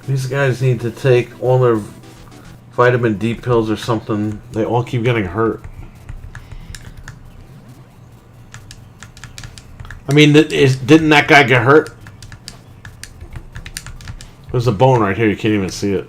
These guys need to take all their vitamin D pills or something. They all keep getting hurt. I mean, didn't that guy get hurt? There's a bone right here. You can't even see it.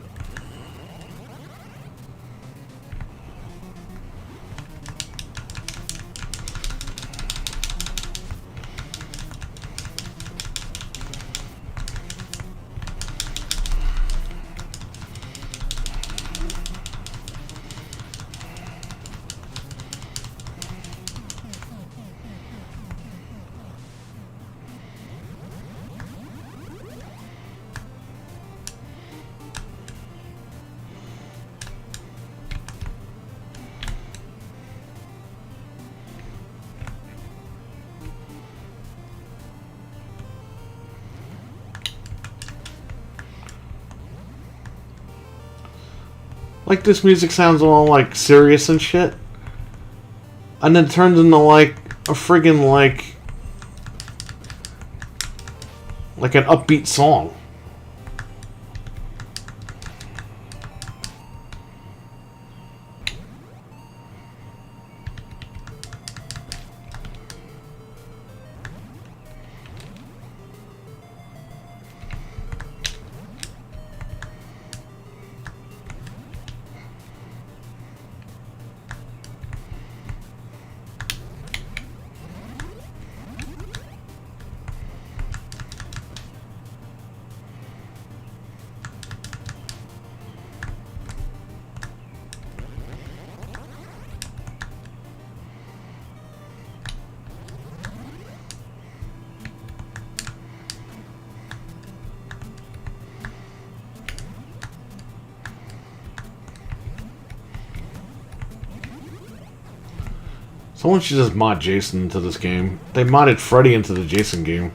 Like, this music sounds all, like, serious and shit. And then turns into, like, a friggin', like an upbeat song. Someone should just mod Jason into this game. They modded Freddy into the Jason game.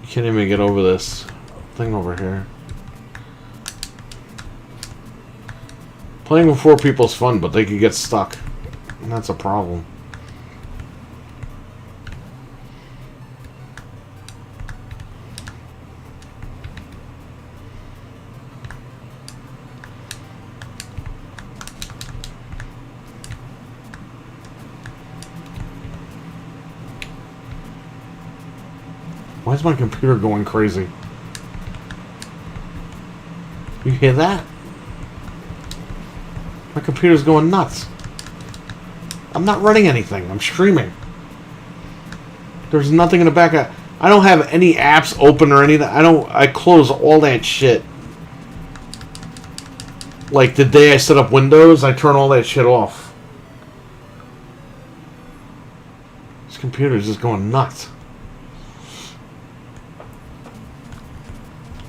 You can't even get over this thing over here. Playing with 4 people is fun, but they could get stuck. And that's a problem. Why is my computer going crazy? You hear that? My computer's going nuts. I'm not running anything. I'm streaming. There's nothing in the back. I don't have any apps open or anything. I close all that shit. Like the day I set up Windows, I turn all that shit off. This computer's just going nuts.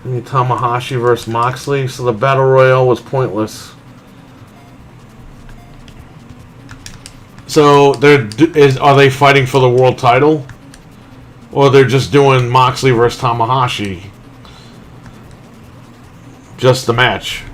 And Tamahashi versus Moxley, so the Battle Royale was pointless. So are they fighting for the world title? Or they're just doing Moxley versus Tamahashi? Just the match.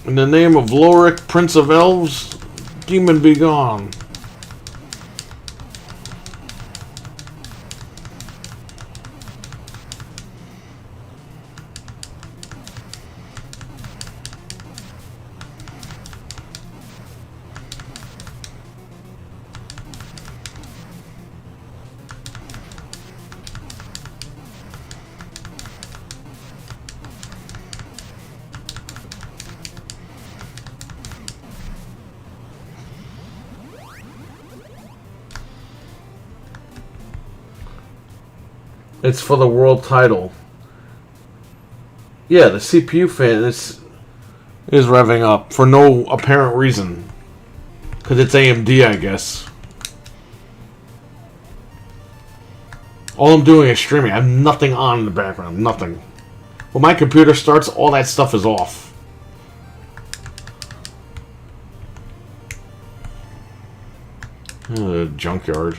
In the name of Lorik, Prince of Elves, demon be gone. It's for the world title. Yeah, the CPU fan is revving up for no apparent reason. Because it's AMD, I guess. All I'm doing is streaming. I have nothing on in the background. Nothing. When my computer starts, all that stuff is off. Junkyard.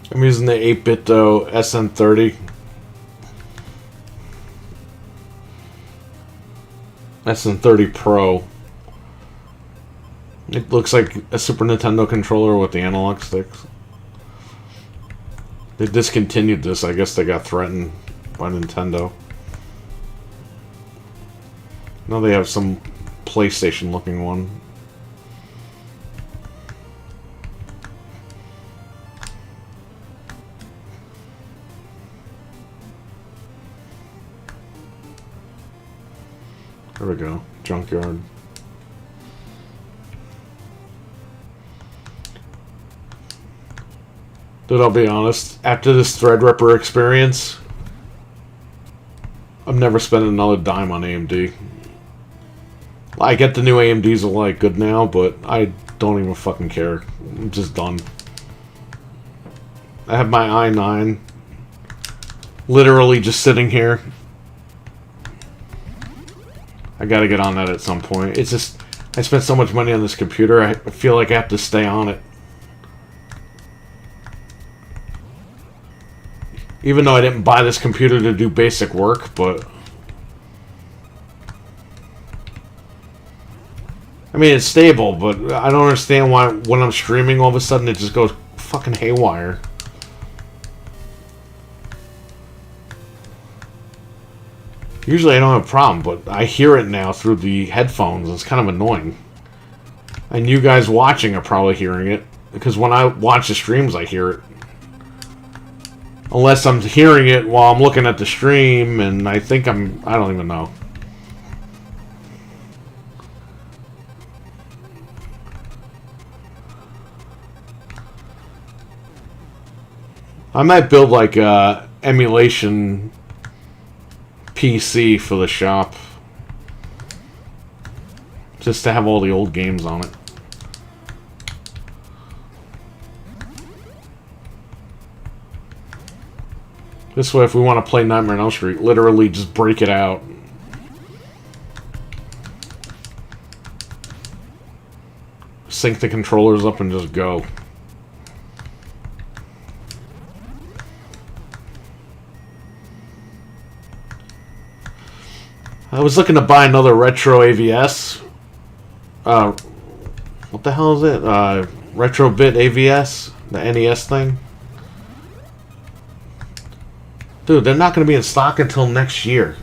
I'm using the 8-bit SN30. SN30 Pro. It looks like a Super Nintendo controller with the analog sticks. They discontinued this. I guess they got threatened by Nintendo. Now they have some PlayStation looking one. There we go. Junkyard. Dude, I'll be honest. After this Threadripper experience, I'm never spending another dime on AMD. I get the new AMDs are like good now, but I don't even fucking care. I'm just done. I have my i9 literally just sitting here. I gotta get on that at some point. It's just, I spent so much money on this computer, I feel like I have to stay on it. Even though I didn't buy this computer to do basic work, but... I mean, it's stable, but I don't understand why when I'm streaming, all of a sudden it just goes fucking haywire. Usually I don't have a problem, but I hear it now through the headphones. It's kind of annoying. And you guys watching are probably hearing it, because when I watch the streams, I hear it. Unless I'm hearing it while I'm looking at the stream, and I think I don't even know. I might build like a emulation PC for the shop, just to have all the old games on it. This way, if we want to play Nightmare on Elm Street, literally just break it out. Sync the controllers up and just go. I was looking to buy another retro AVS. What the hell is it? Retro Bit AVS? The NES thing? Dude, they're not going to be in stock until next year.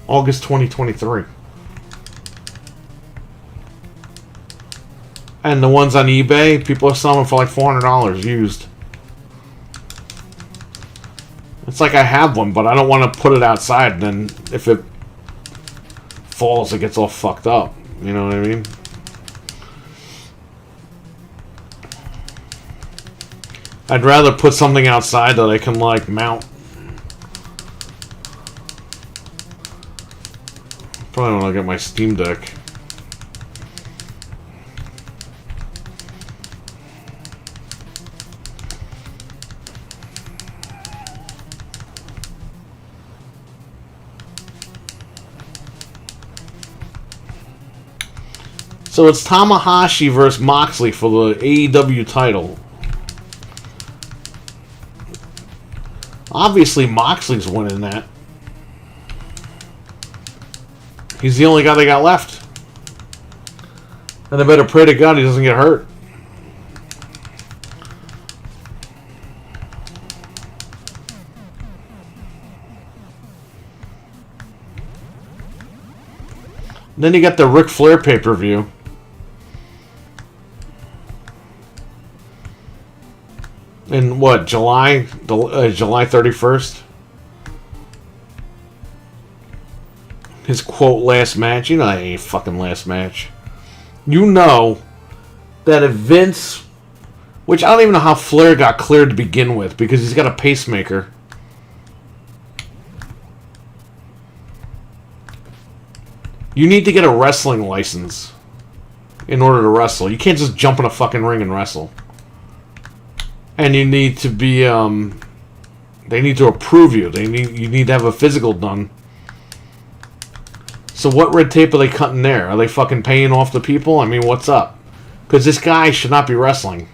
August 2023. And the ones on eBay, people are selling for like $400 used. It's like I have one, but I don't want to put it outside, and then if it falls, it gets all fucked up. You know what I mean? I'd rather put something outside that I can, like, mount. Probably want to get my Steam Deck. So it's Tanahashi versus Moxley for the AEW title. Obviously, Moxley's winning that. He's the only guy they got left. And they better pray to God he doesn't get hurt. Then you got the Ric Flair pay-per-view. In what, July 31st? His quote last match. You know that ain't fucking last match. You know that if Vince, which I don't even know how Flair got cleared to begin with because he's got a pacemaker. You need to get a wrestling license in order to wrestle. You can't just jump in a fucking ring and wrestle. And you need to be, they need to approve you. You need to have a physical done. So what red tape are they cutting there? Are they fucking paying off the people? I mean, what's up? Because this guy should not be wrestling.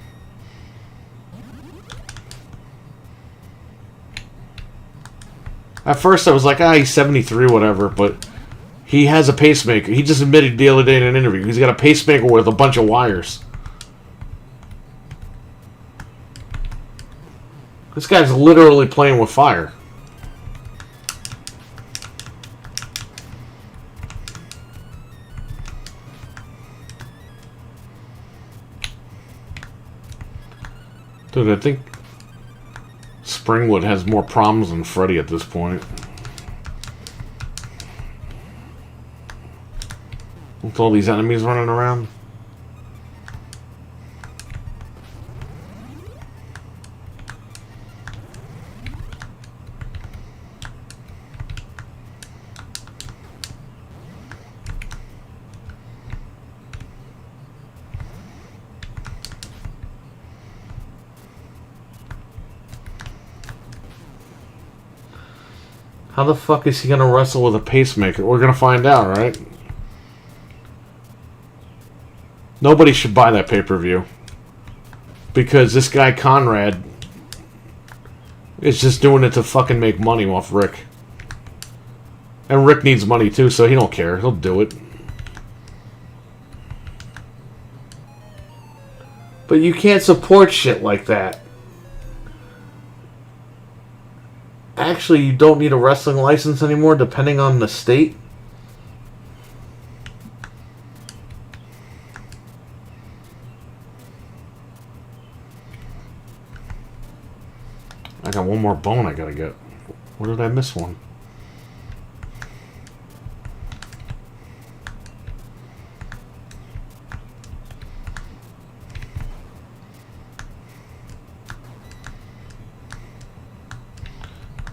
At first I was like, he's 73, whatever, but he has a pacemaker. He just admitted the other day in an interview. He's got a pacemaker with a bunch of wires. This guy's literally playing with fire. Dude, I think Springwood has more problems than Freddy at this point. With all these enemies running around. How the fuck is he gonna wrestle with a pacemaker? We're gonna find out, right? Nobody should buy that pay-per-view. Because this guy Conrad is just doing it to fucking make money off Rick. And Rick needs money too, so he don't care. He'll do it. But you can't support shit like that. Actually, you don't need a wrestling license anymore, depending on the state. I got one more bone I gotta get. Where did I miss one?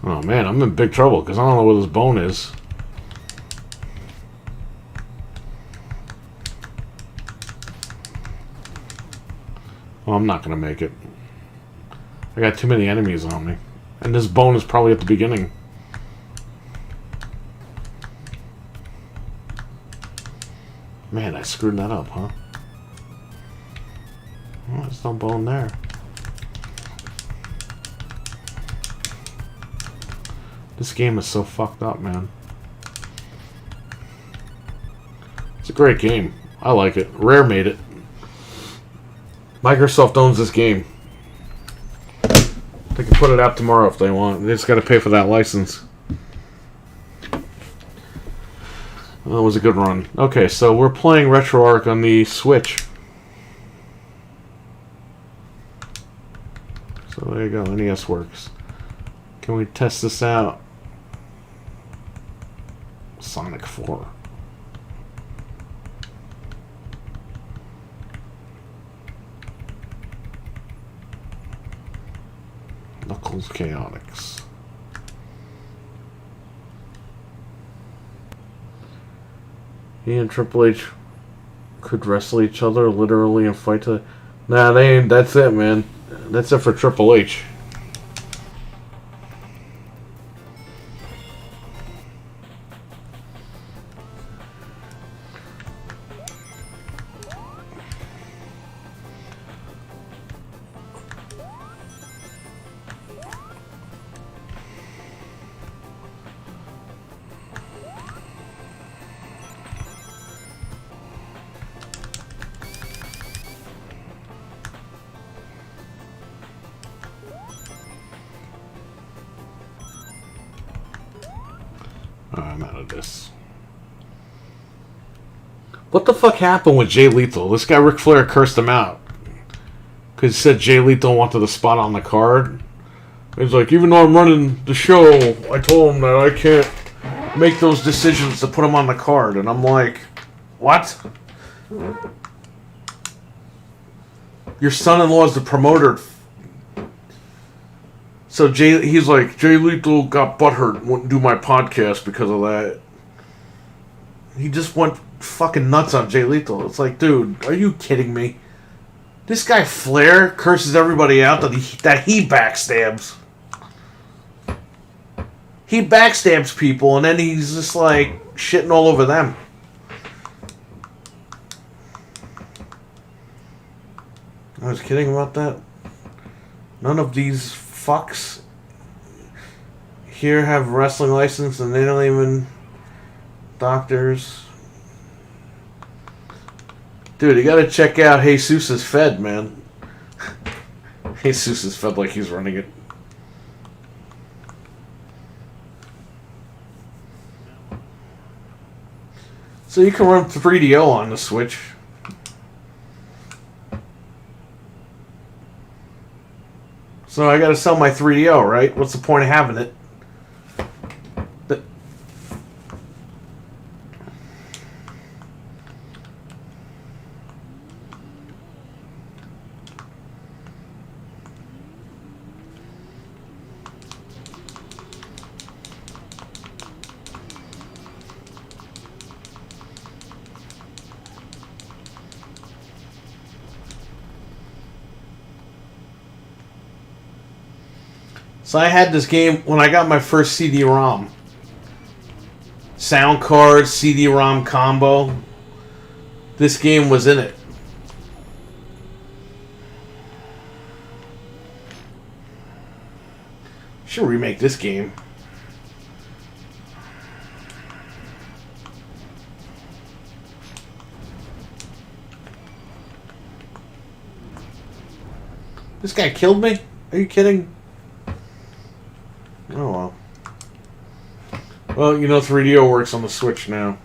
Oh man, I'm in big trouble because I don't know where this bone is. Well, I'm not gonna make it. I got too many enemies on me. And this bone is probably at the beginning. Man, I screwed that up, huh? Well, there's no bone there. This game is so fucked up, man. It's a great game. I like it. Rare made it. Microsoft owns this game. They can put it out tomorrow if they want. They just got to pay for that license. Well, that was a good run. Okay, so we're playing Retroarch on the Switch. So there you go. NES works. Can we test this out? Sonic 4. Knuckles Chaotix. He and Triple H could wrestle each other literally and fight to... Nah, they ain't. That's it, man. That's it for Triple H. I'm out of this. What the fuck happened with Jay Lethal? This guy Ric Flair cursed him out. Because he said Jay Lethal wanted the spot on the card. He's like, even though I'm running the show, I told him that I can't make those decisions to put him on the card. And I'm like, what? Your son-in-law is the promoter. So he's like, Jay Lethal got butthurt and wouldn't do my podcast because of that. He just went fucking nuts on Jay Lethal. It's like, dude, are you kidding me? This guy Flair curses everybody out that he backstabs. He backstabs people and then he's just like shitting all over them. I was kidding about that. None of these fucks here have a wrestling license and they don't even doctors. Dude, you gotta check out Jesus' Fed, man. Jesus is fed like he's running it. So you can run 3DO on the Switch. So I gotta sell my 3DO, right? What's the point of having it? So I had this game when I got my first CD-ROM. Sound card, CD-ROM combo. This game was in it. Should remake this game. This guy killed me? Are you kidding? Oh well. Well, you know 3DO works on the Switch now.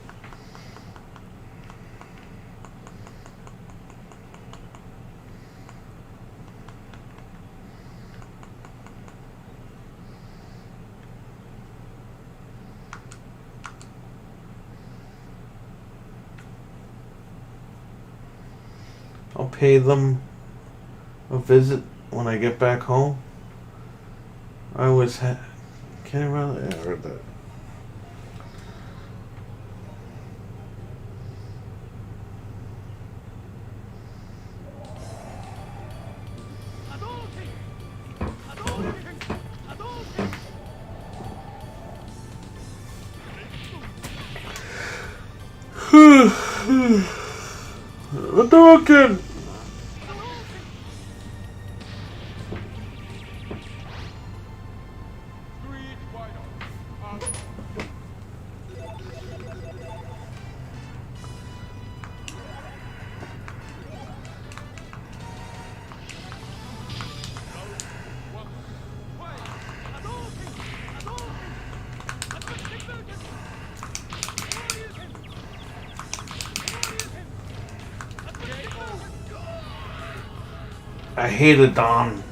I'll pay them a visit when I get back home. I was can't remember. Yeah, I heard that. Hadouken! I hated Don.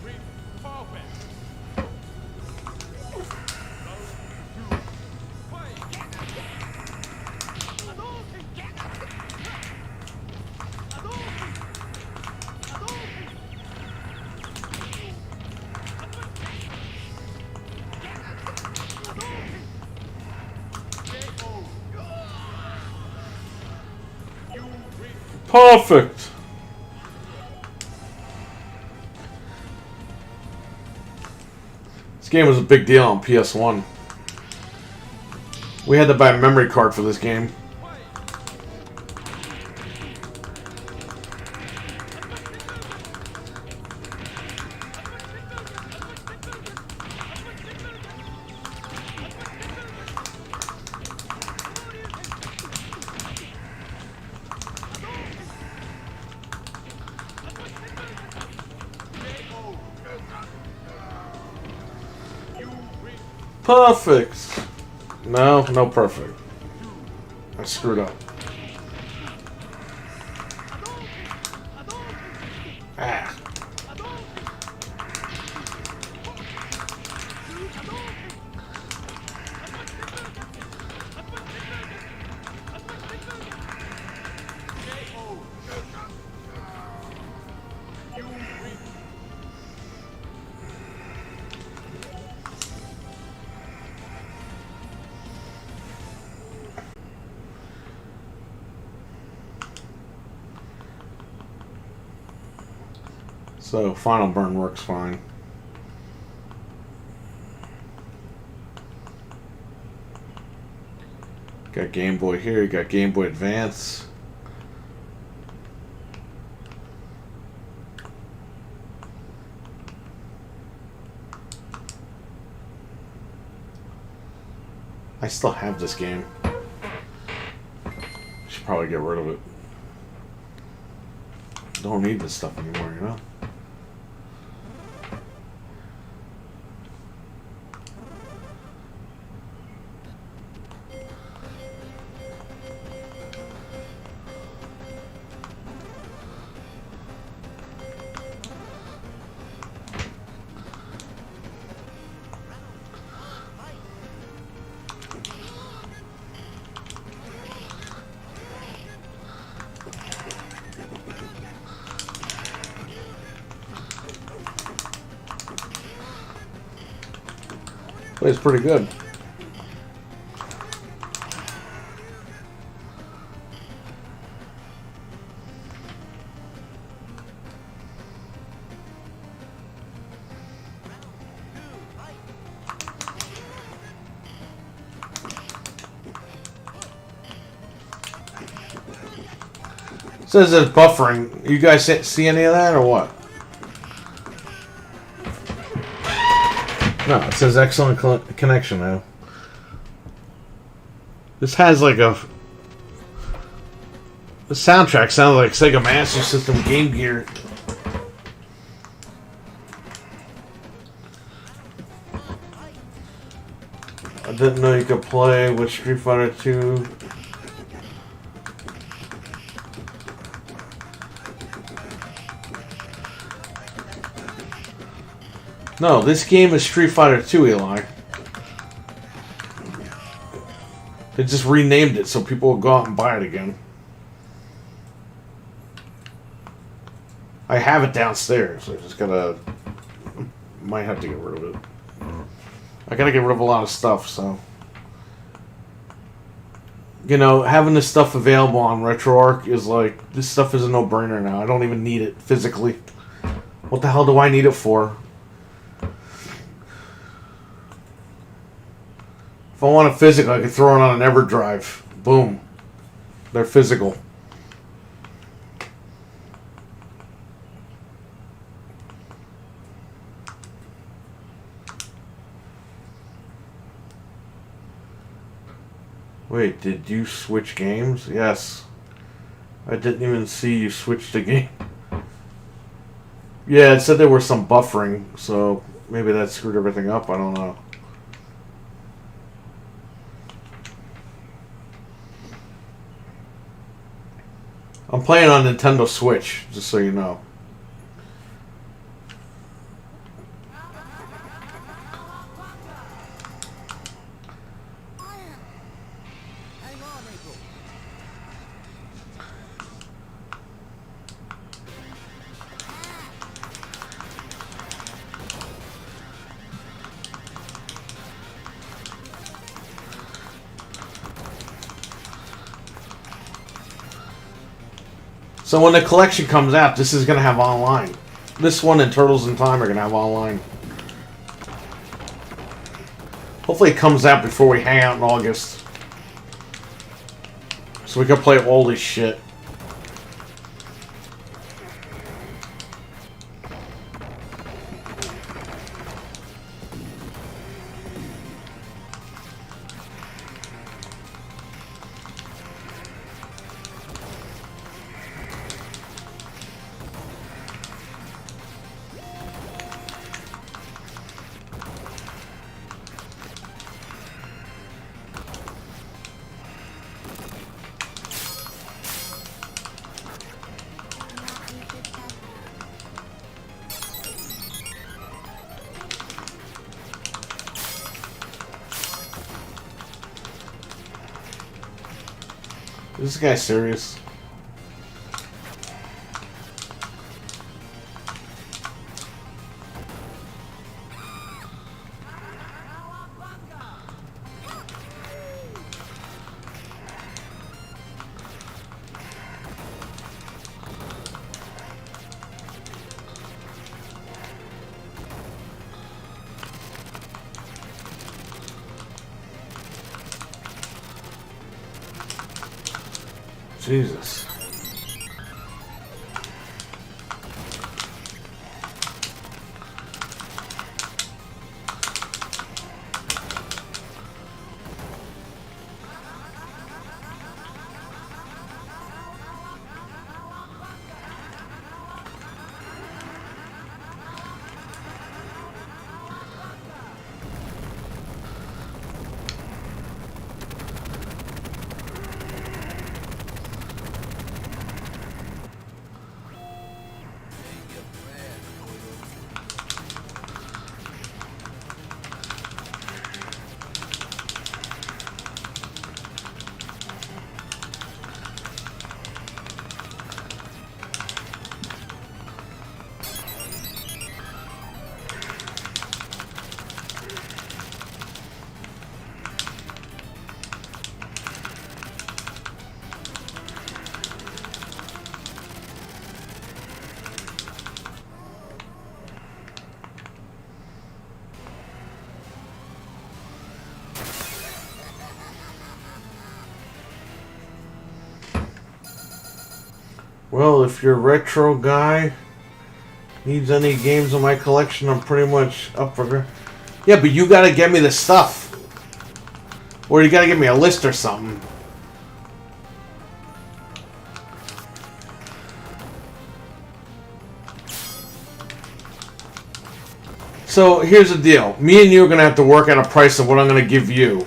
Perfect. This game was a big deal on PS1. We had to buy a memory card for this game. Perfect. No, no perfect. I screwed up. Ah. So, Final Burn works fine. Got Game Boy here, you got Game Boy Advance. I still have this game. Should probably get rid of it. Don't need this stuff anymore, you know? Plays pretty good. It says it's buffering. You guys see any of that or what? No, it says excellent connection now. This has like a... The soundtrack sounds like Sega Master System Game Gear. I didn't know you could play with Street Fighter 2. No, this game is Street Fighter 2, Eli. They just renamed it so people will go out and buy it again. I have it downstairs. I just gotta... Might have to get rid of it. I gotta get rid of a lot of stuff, so... You know, having this stuff available on Retroarch is like... This stuff is a no-brainer now. I don't even need it physically. What the hell do I need it for? If I want it physical, I can throw it on an EverDrive. Boom. They're physical. Wait, did you switch games? Yes. I didn't even see you switch the game. Yeah, it said there was some buffering, so maybe that screwed everything up. I don't know. I'm playing on Nintendo Switch, just so you know. So when the collection comes out, this is going to have online. This one and Turtles in Time are going to have online. Hopefully it comes out before we hang out in August. So we can play all this shit. This guy's serious. Jesus. Well, if your retro guy needs any games in my collection, I'm pretty much up for... Yeah, but you gotta get me the stuff. Or you gotta give me a list or something. So, here's the deal. Me and you are gonna have to work out a price of what I'm gonna give you.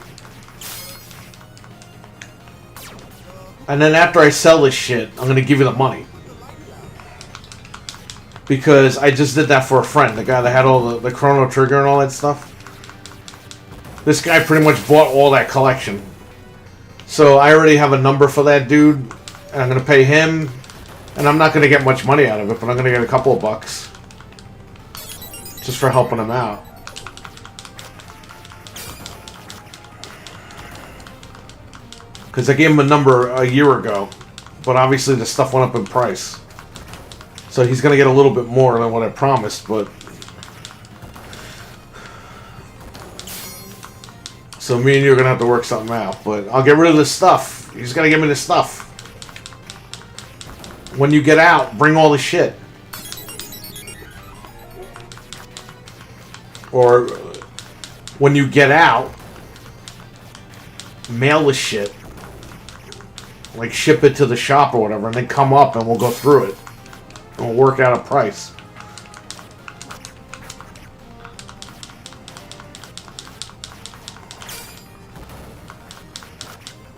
And then after I sell this shit, I'm gonna give you the money. Because I just did that for a friend, the guy that had all the Chrono Trigger and all that stuff. This guy pretty much bought all that collection. So I already have a number for that dude, and I'm gonna pay him, and I'm not gonna get much money out of it, but I'm gonna get a couple of bucks. Just for helping him out. Because I gave him a number a year ago, but obviously the stuff went up in price. So he's going to get a little bit more than what I promised, but... So me and you are going to have to work something out, but I'll get rid of this stuff. He's got to give me the stuff. When you get out, bring all the shit. Or when you get out, mail the shit. Like, ship it to the shop or whatever, and then come up and we'll go through it. And we'll work out a price.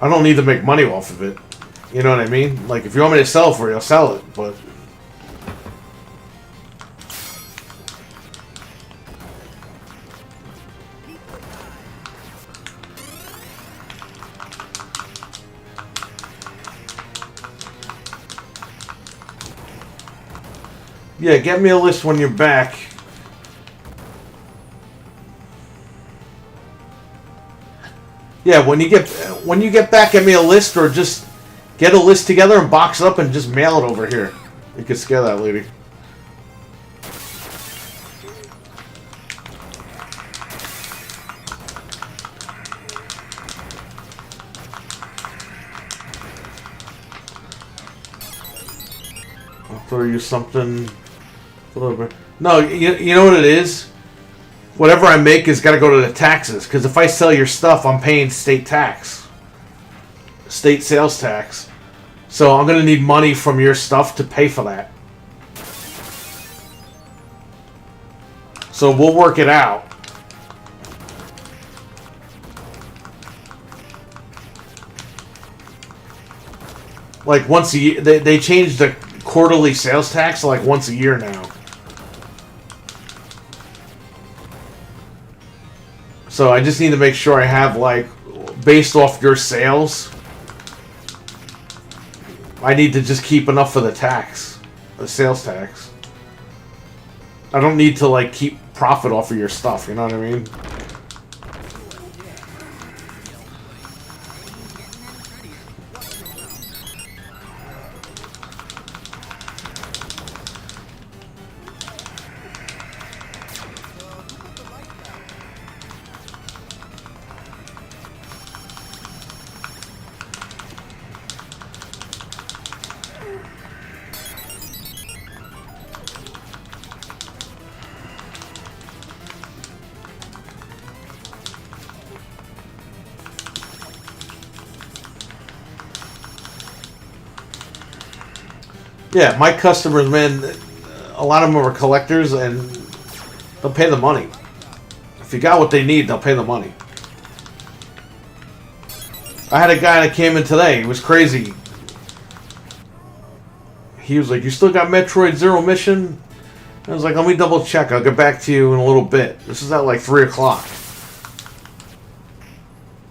I don't need to make money off of it. You know what I mean? Like, if you want me to sell it for you, I'll sell it, but... Yeah, get me a list when you're back. Yeah, when you get back, get me a list, or just get a list together and box it up and just mail it over here. You can scare that lady. I'll throw you something. No, you know what it is? Whatever I make has got to go to the taxes. Because if I sell your stuff, I'm paying state tax. State sales tax. So I'm going to need money from your stuff to pay for that. So we'll work it out. Like once a year. They changed the quarterly sales tax like once a year now. So I just need to make sure I have, like, based off your sales, I need to just keep enough for the tax, the sales tax. I don't need to like keep profit off of your stuff, you know what I mean? Yeah, my customers, man, a lot of them are collectors, and they'll pay the money. If you got what they need, they'll pay the money. I had a guy that came in today. He was crazy. He was like, "You still got Metroid Zero Mission?" I was like, "Let me double check. I'll get back to you in a little bit." This is at like 3 o'clock.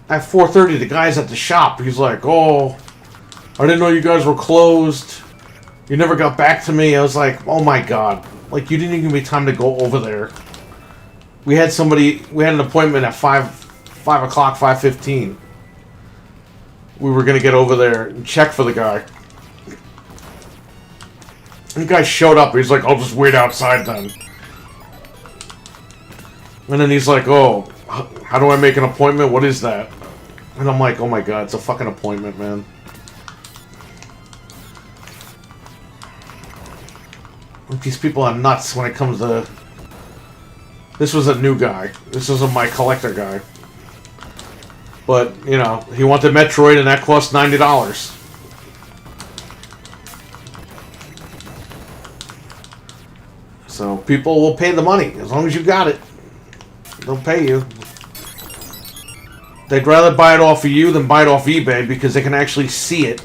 At 4:30, the guy's at the shop. He's like, "Oh, I didn't know you guys were closed. You never got back to me." I was like, "Oh my god. Like, you didn't even give me time to go over there." We had an appointment at 5 o'clock, 5:15. We were going to get over there and check for the guy. And the guy showed up. He's like, "I'll just wait outside then." And then he's like, "Oh, how do I make an appointment? What is that?" And I'm like, "Oh my god, it's a fucking appointment, man." These people are nuts when it comes to... This was a new guy. This wasn't my collector guy. But, you know, he wanted Metroid and that cost $90. So people will pay the money. As long as you got it, they'll pay you. They'd rather buy it off of you than buy it off eBay because they can actually see it.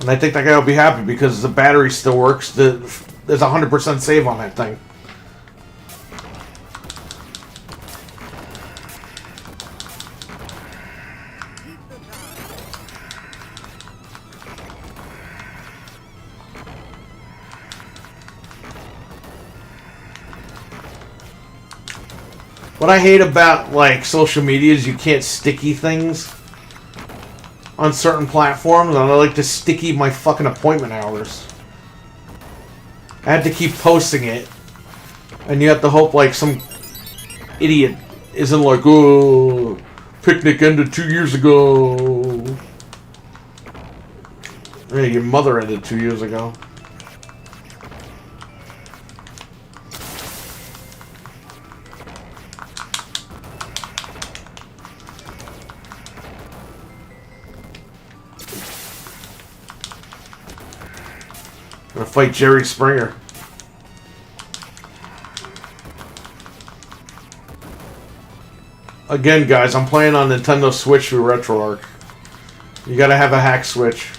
And I think that guy will be happy because the battery still works. There's 100% save on that thing. What I hate about like social media is you can't sticky things on certain platforms, and I like to sticky my fucking appointment hours. I had to keep posting it, and you have to hope like some idiot isn't like, "Oh, picnic ended 2 years ago." Hey, your mother ended 2 years ago. Gonna fight Jerry Springer. Again, guys, I'm playing on Nintendo Switch through Retroarch. You gotta have a hack Switch.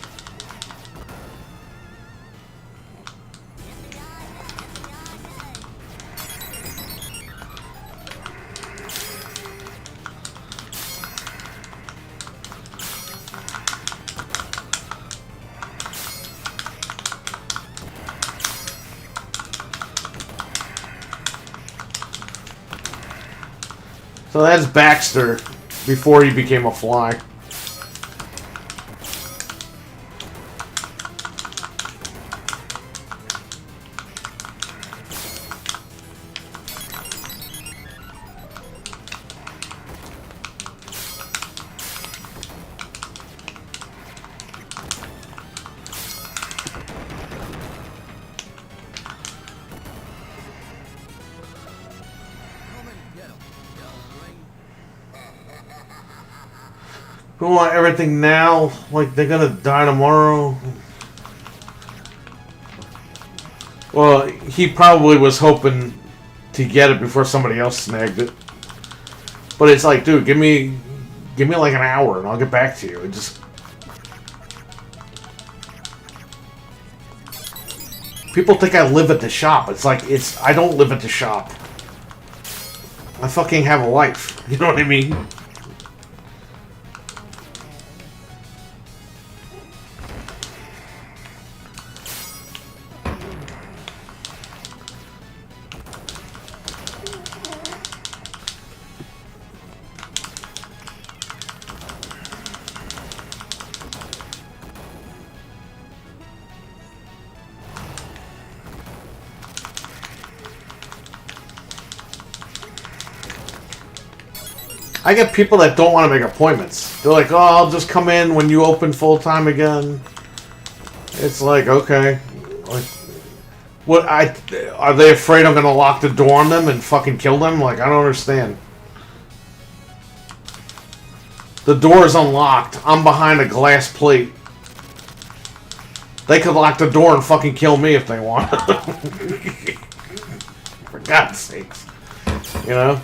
So that's Baxter before he became a fly. Who want everything now? Like they're gonna die tomorrow? Well, he probably was hoping to get it before somebody else snagged it. But it's like, dude, give me like an hour and I'll get back to you. It just... People think I live at the shop. It's like, I don't live at the shop. I fucking have a life. You know what I mean? I get people that don't want to make appointments. They're like, oh, I'll just come in when you open full-time again. It's like, okay. Like, what? Are they afraid I'm going to lock the door on them and fucking kill them? Like, I don't understand. The door is unlocked. I'm behind a glass plate. They could lock the door and fucking kill me if they want. For God's sakes. You know?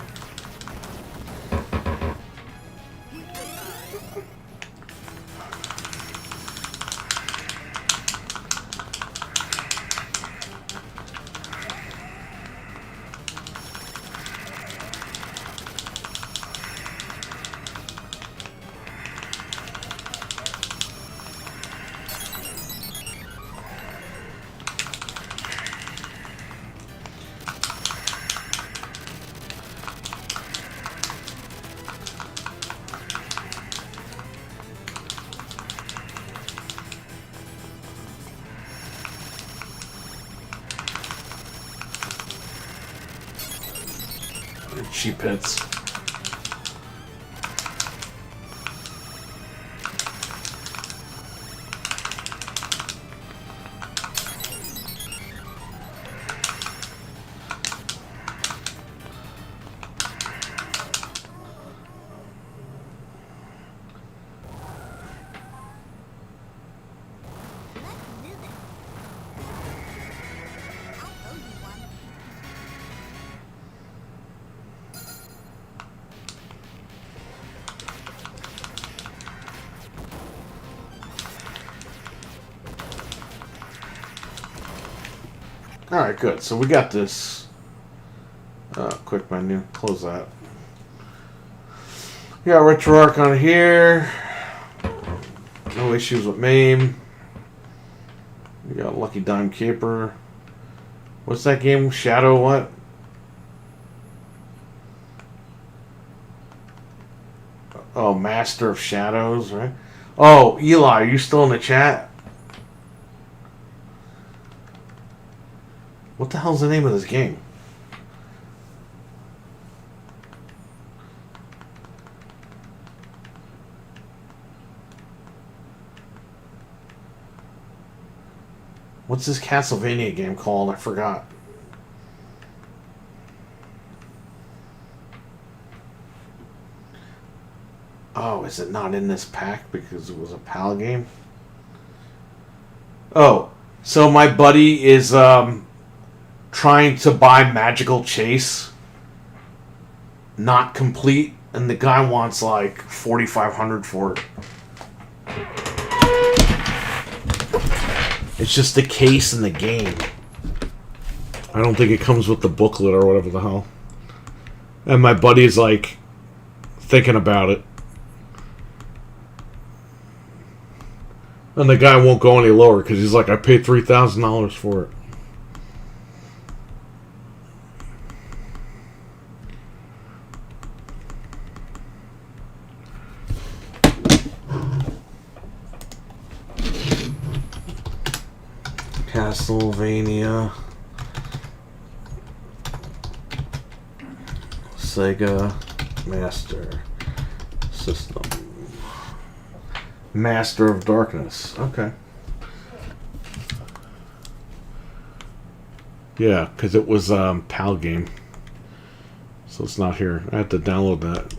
Cheap hits. Alright, good. So we got this. Quick menu. Close that. We got Retroarch on here. No issues with MAME. We got Lucky Dime Caper. What's that game? Shadow what? Oh, Master of Shadows, right? Oh, Eli, are you still in the chat? What the hell's the name of this game? What's this Castlevania game called? I forgot. Oh, is it not in this pack because it was a PAL game? Oh, so my buddy is trying to buy Magical Chase, not complete, and the guy wants like $4,500 for it. It's just the case and the game. I don't think it comes with the booklet or whatever the hell. And my buddy's like thinking about it. And the guy won't go any lower because he's like, I paid $3,000 for it. Castlevania, Sega Master System, Master of Darkness. Okay. Yeah, because it was PAL game, so it's not here. I have to download that.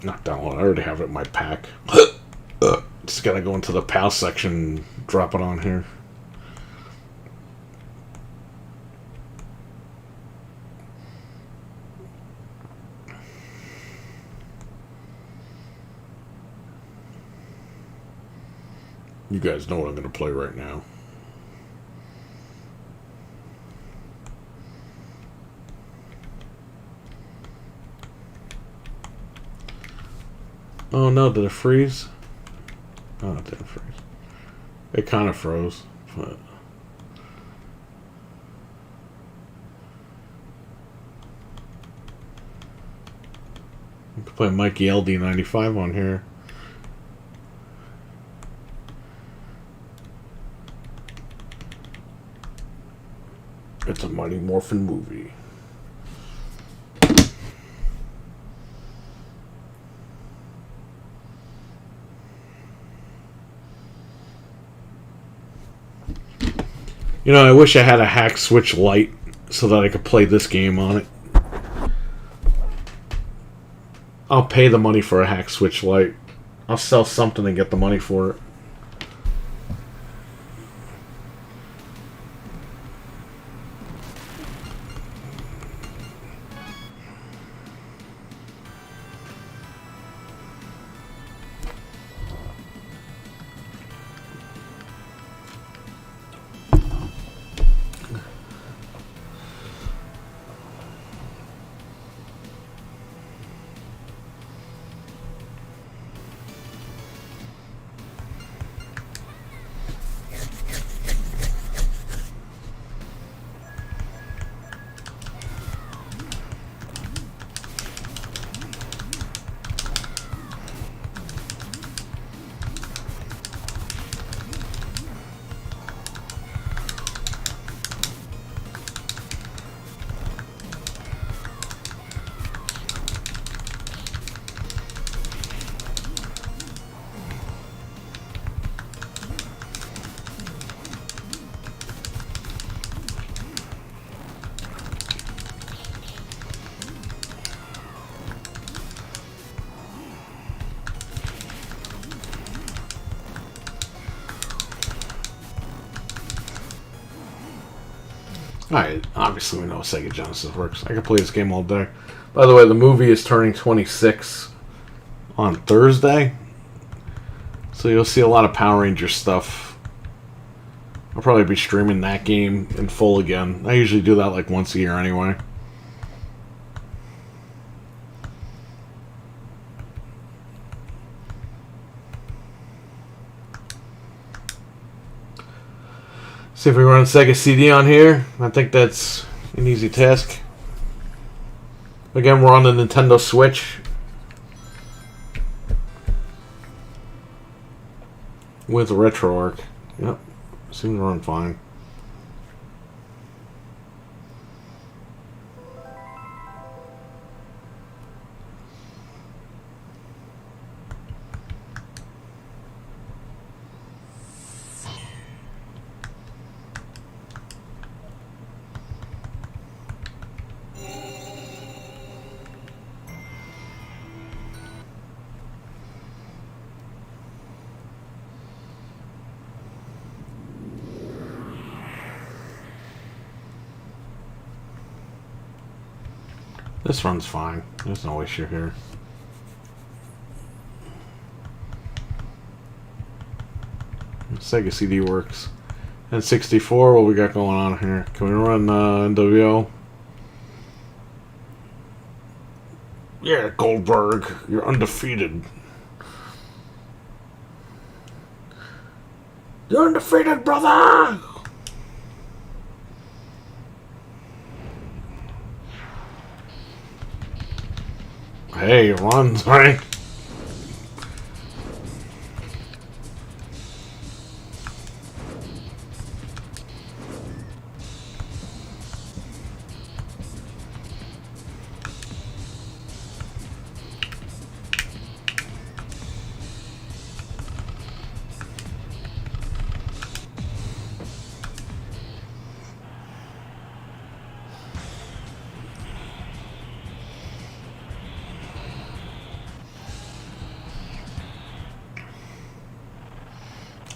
Not download. I already have it in my pack. Just gotta go into the PAL section and drop it on here. You guys know what I'm going to play right now. Oh no, did it freeze? Oh, it didn't freeze. It kind of froze, but... You can play Mikey LD95 on here. It's a Mighty Morphin movie. You know, I wish I had a hack Switch Lite so that I could play this game on it. I'll pay the money for a hack Switch Lite. I'll sell something and get the money for it. Alright, obviously we know Sega Genesis works. I can play this game all day. By the way, the movie is turning 26 on Thursday. So you'll see a lot of Power Rangers stuff. I'll probably be streaming that game in full again. I usually do that like once a year anyway. See if we run Sega Cd on here. I think that's an easy task. Again, we're on the Nintendo Switch. With Retroarch. Yep. Seems to run fine. This runs fine. There's no issue here. Sega CD works. And 64, what we got going on here? Can we run NWO? Yeah, Goldberg, you're undefeated. You're undefeated, brother! Hey, it runs, right?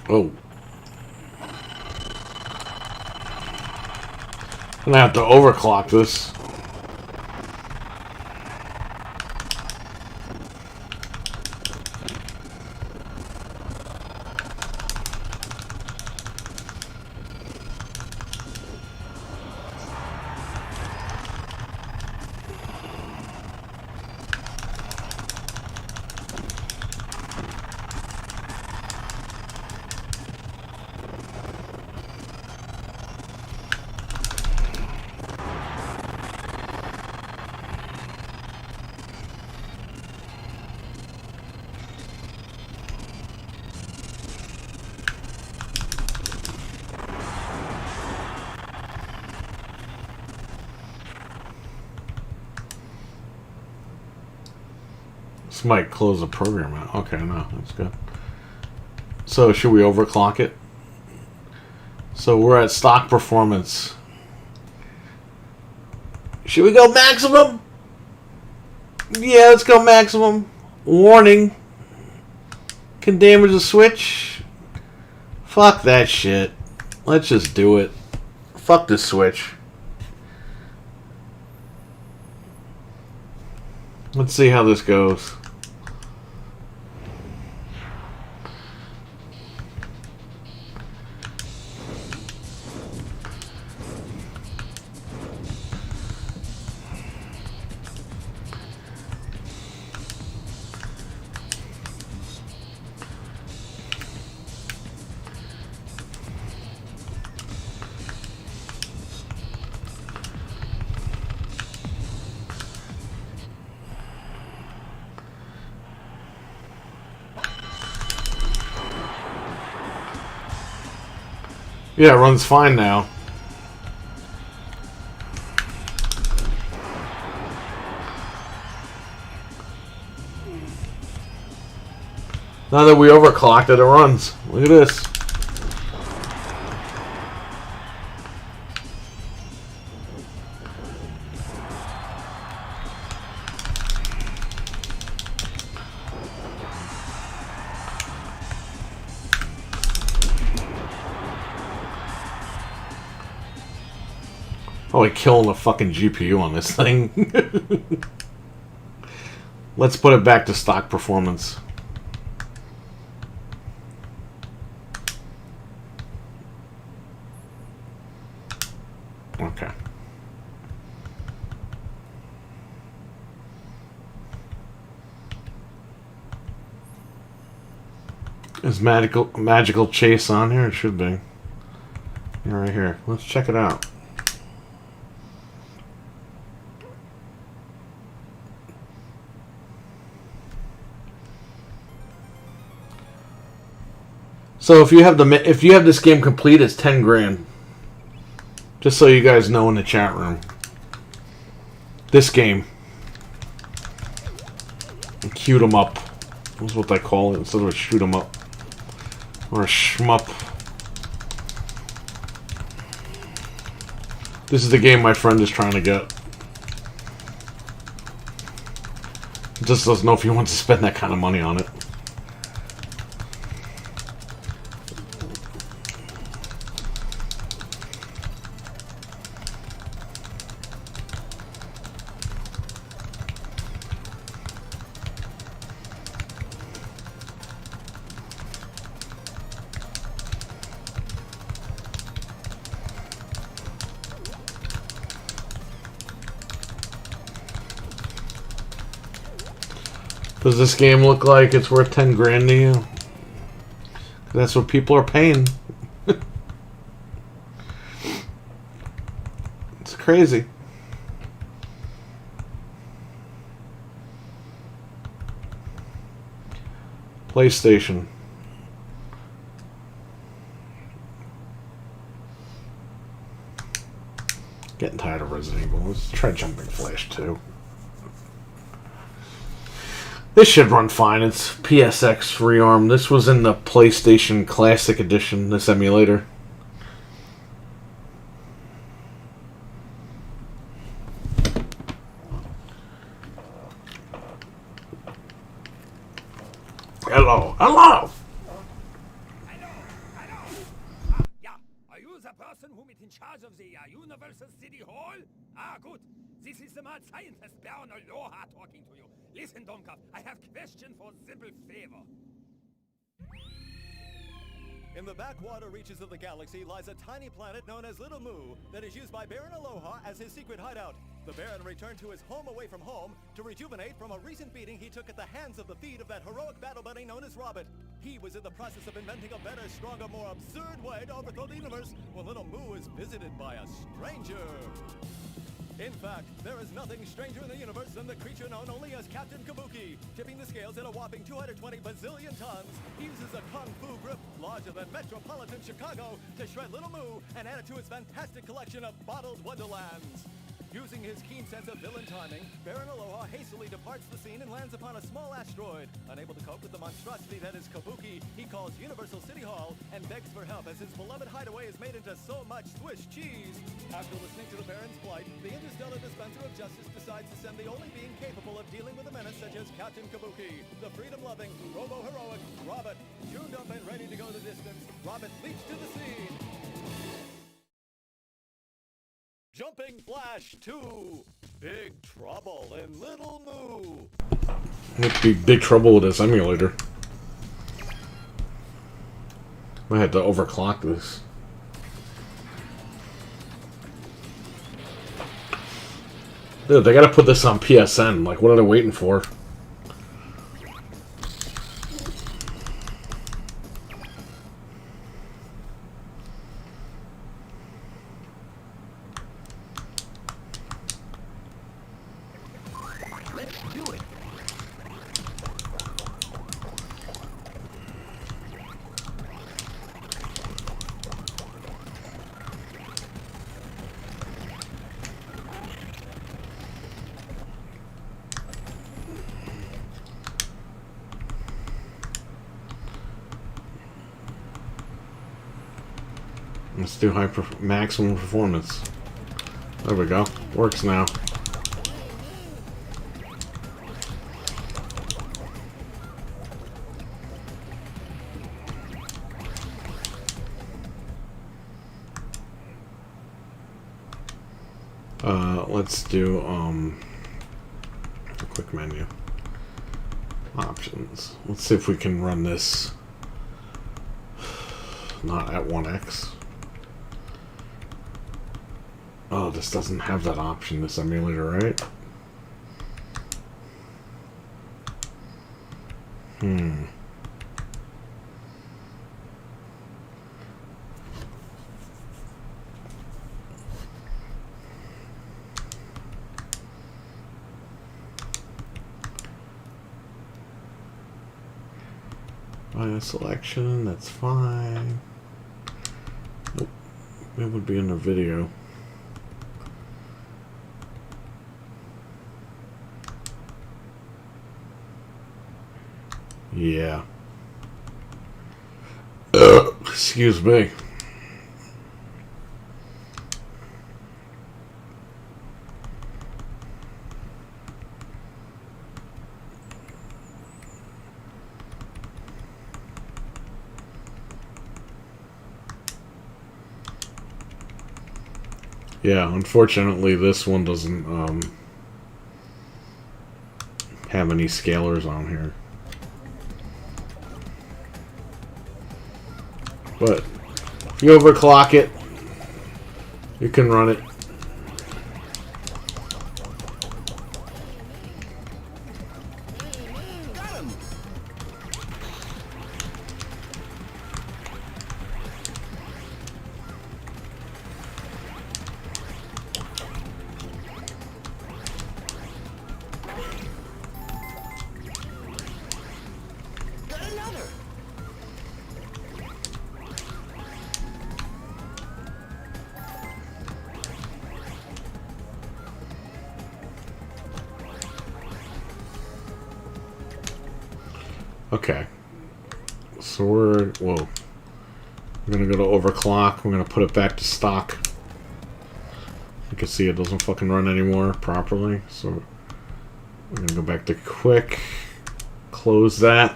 Oh. I'm gonna have to overclock this. This might close the program out. Okay, no, that's good. So should we overclock it? So we're at stock performance. Should we go maximum? Yeah, let's go maximum. Warning. Can damage the Switch? Fuck that shit. Let's just do it. Fuck the Switch. Let's see how this goes. Yeah, it runs fine now. Now that we overclocked it, it runs. Look at this. Oh, killing the fucking GPU on this thing. Let's put it back to stock performance. Okay. Is magical chase on here? It should be. Yeah, right here. Let's check it out. So if you have this game complete, it's 10 grand. Just so you guys know in the chat room. This game. Cute 'em up. That's what they call it instead of a shoot 'em up. Or a shmup. This is the game my friend is trying to get. Just doesn't know if he wants to spend that kind of money on it. Does this game look like it's worth 10 grand to you? That's what people are paying. It's crazy. PlayStation. Getting tired of Resident Evil. Let's try Jumping Flash 2. This should run fine. It's PSX Rearm. This was in the PlayStation Classic Edition, this emulator. Hello, hello! Yeah, are you the person who is in charge of the Universal City Hall? Ah, good. This is the mad scientist Baron Aloha talking to you. Listen, Domkov, I have question for simple favor. In the backwater reaches of the galaxy lies a tiny planet known as Little Moo that is used by Baron Aloha as his secret hideout. The Baron returned to his home away from home to rejuvenate from a recent beating he took at the hands of the feet of that heroic battle buddy known as Robert. He was in the process of inventing a better, stronger, more absurd way to overthrow the universe when Little Moo is visited by a stranger. In fact, there is nothing stranger in the universe than the creature known only as Captain Kabuki. Tipping the scales at a whopping 220 bazillion tons, he uses a kung fu grip larger than metropolitan Chicago to shred Little Moo and add it to his fantastic collection of bottled wonderlands. Using his keen sense of villain timing, Baron Aloha hastily departs the scene and lands upon a small asteroid. Unable to cope with the monstrosity that is Kabuki, he calls Universal City Hall and begs for help as his beloved hideaway is made into so much Swiss cheese. After listening to the Baron's plight, the interstellar dispenser of justice decides to send the only being capable of dealing with a menace such as Captain Kabuki, the freedom-loving, robo-heroic Robert. Tuned up and ready to go the distance, Robert leaps to the scene. Jumping Flash 2, Big Trouble in Little Moo. Might be big trouble with this emulator. I had to overclock this. Dude, they gotta put this on PSN. Like, what are they waiting for? Let's do maximum performance. There we go. Works now. Let's do a quick menu. Options. Let's see if we can run this not at 1x. Oh, this doesn't have that option, this emulator, right? By selection, that's fine. Nope. It would be in the video. Yeah. Excuse me. Yeah, unfortunately this one doesn't have any scalers on here. But if you overclock it, you can run it. Okay, so we're gonna go to overclock. We're gonna put it back to stock. You can see it doesn't fucking run anymore properly. So we're gonna go back to quick, close that.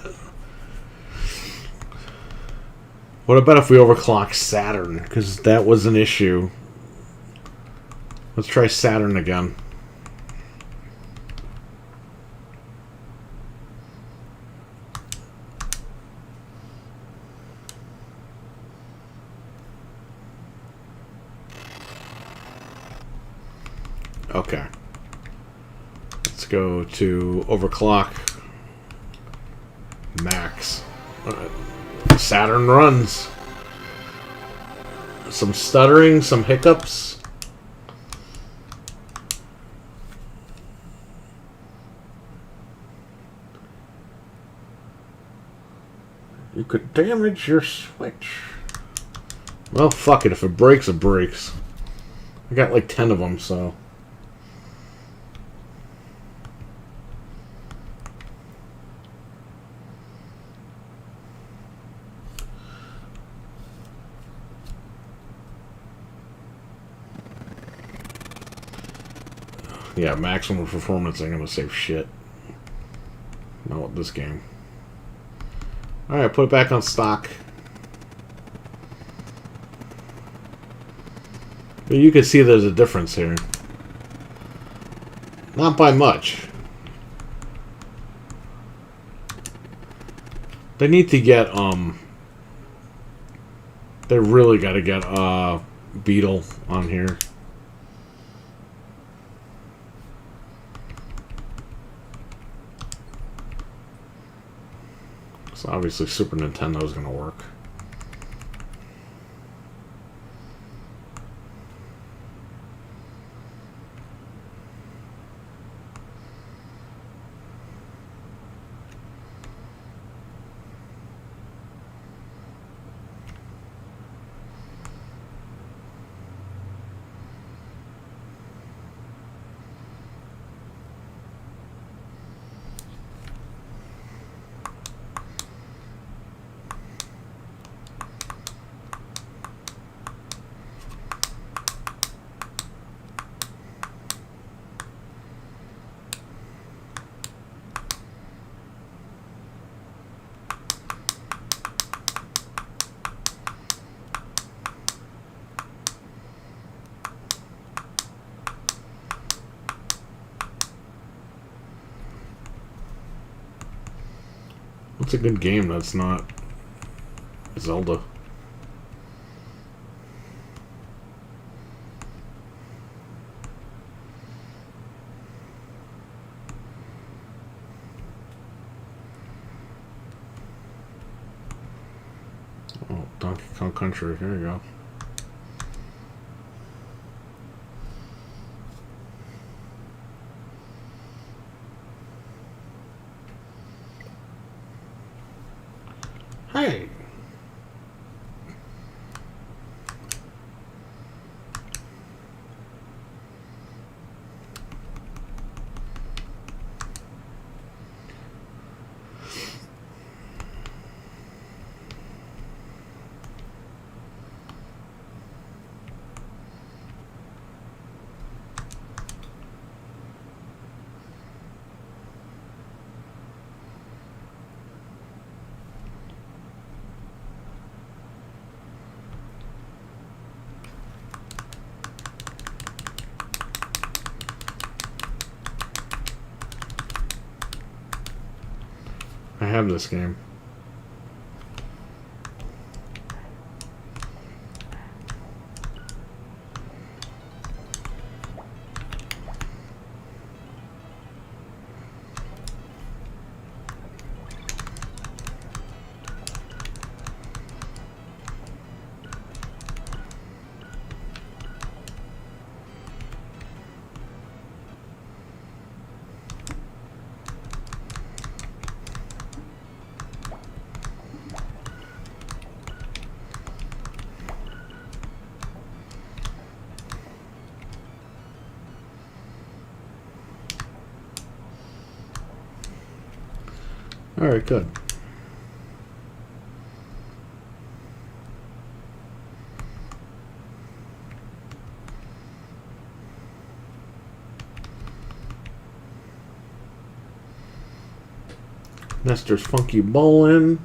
What about if we overclock Saturn? Because that was an issue. Let's try Saturn again. Okay. Let's go to overclock. Max. Saturn runs. Some stuttering, some hiccups. You could damage your Switch. Well, fuck it. If it breaks, it breaks. I got like 10 of them, so... Yeah, maximum performance ain't gonna save shit. Not with this game. Alright, put it back on stock. But you can see there's a difference here. Not by much. They need to get, they really gotta get, Beetle on here. So obviously Super Nintendo is gonna work. What's a good game that's not Zelda? Oh, Donkey Kong Country. Here you go. Hey! I have this game. Alright, good. Nestor's Funky Bowlin'.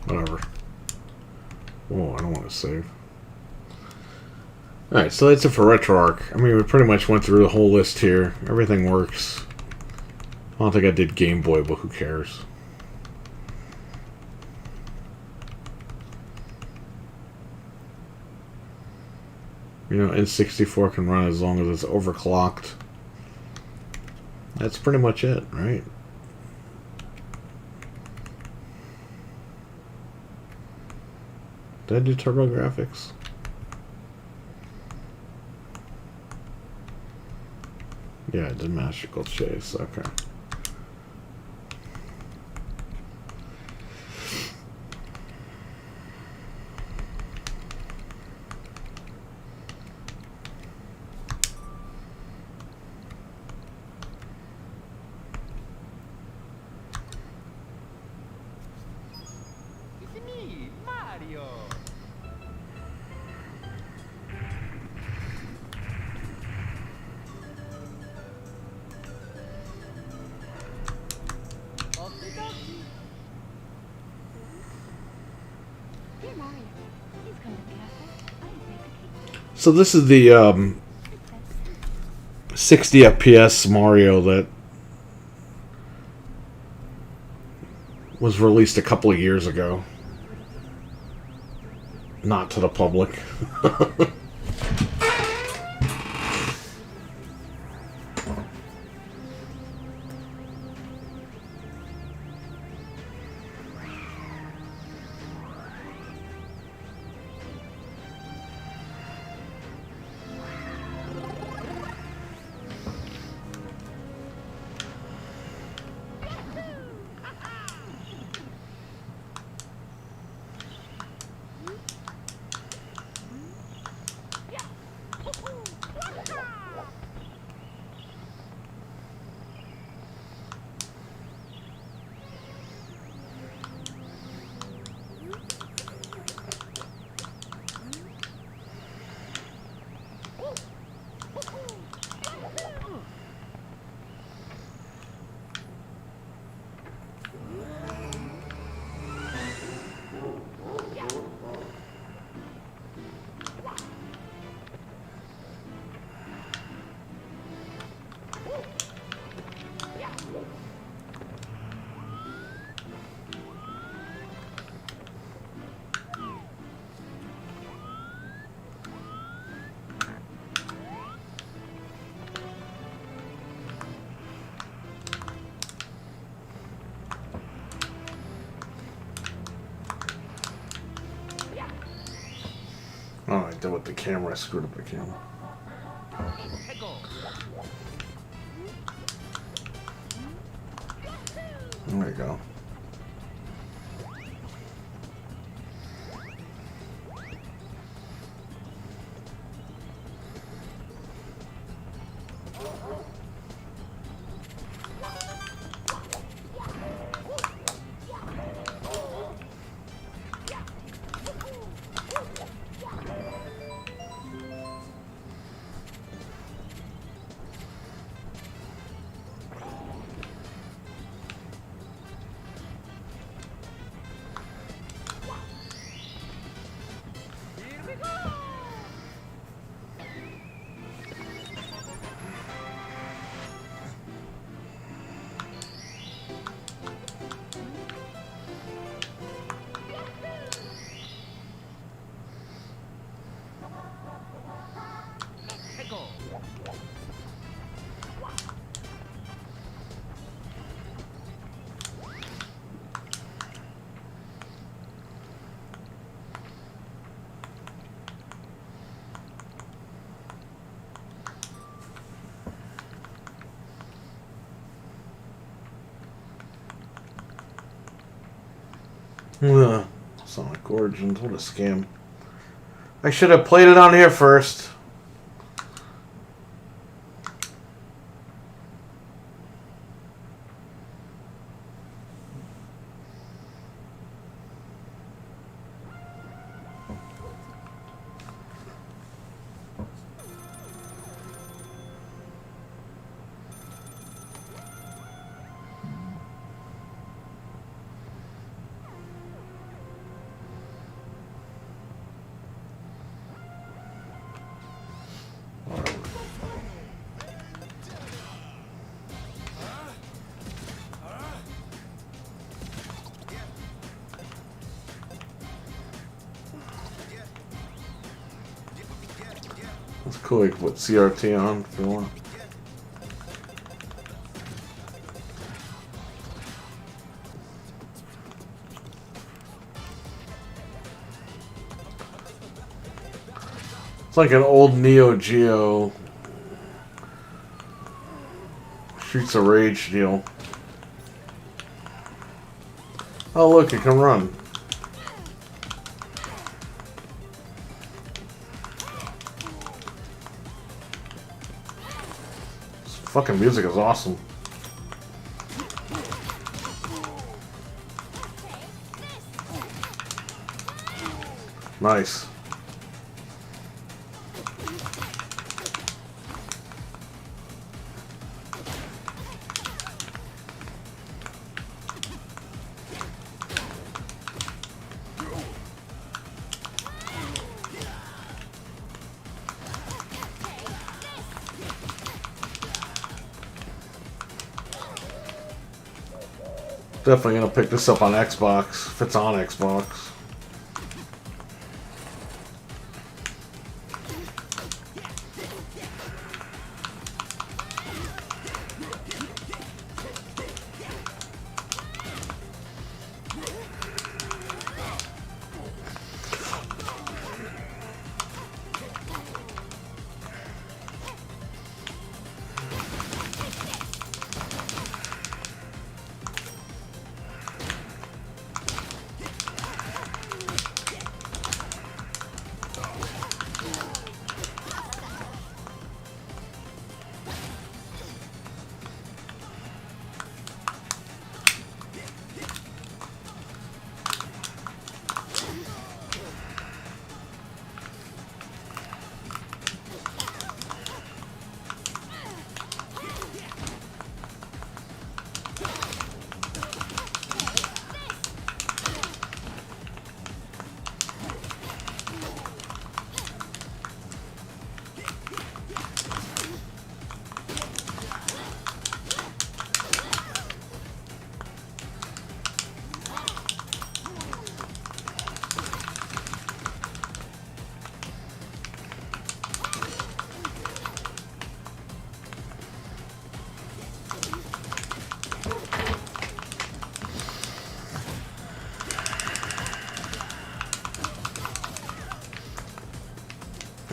Whatever. Oh, I don't want to save. Alright, so that's it for Retroarch. I mean, we pretty much went through the whole list here. Everything works. I don't think I did Game Boy, but who cares? You know, N64 can run as long as it's overclocked. That's pretty much it, right? Did I do Turbo Graphics? Yeah, I did Magical Chase. Okay. It's me, Mario. Okie dokie. Dear Mario, please come to the castle. I have baked a cake. So this is the 60 FPS Mario that was released a couple of years ago. Not to the public. Oh, I did with the camera. I screwed up the camera. There you go. Ugh, Sonic Origins, what a scam. I should have played it on here first. It's cool, you can put CRT on if you want. It's like an old Neo Geo Streets of Rage deal. Oh look, it can run. This fucking music is awesome. Nice. Definitely gonna pick this up on Xbox if it's on Xbox.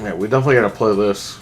Yeah, we definitely gotta play this.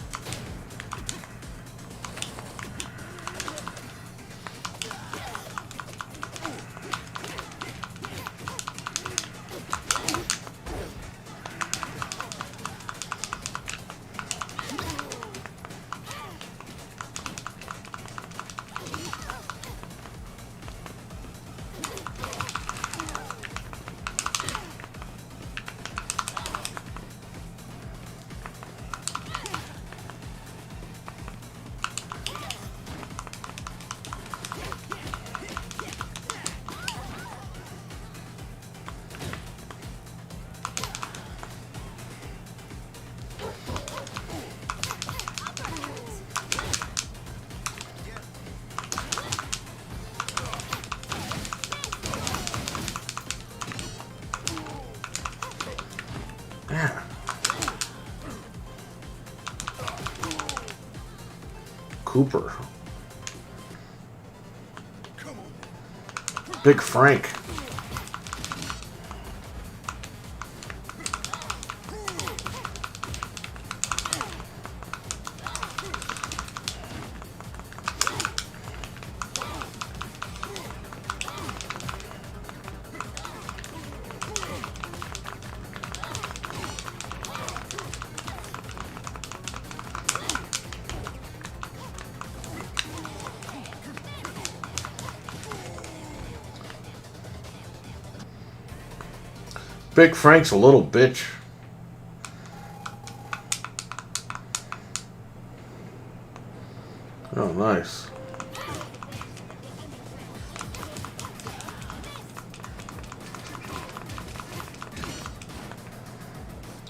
Yeah. Cooper. Big Frank. Big Frank's a little bitch. Oh, nice.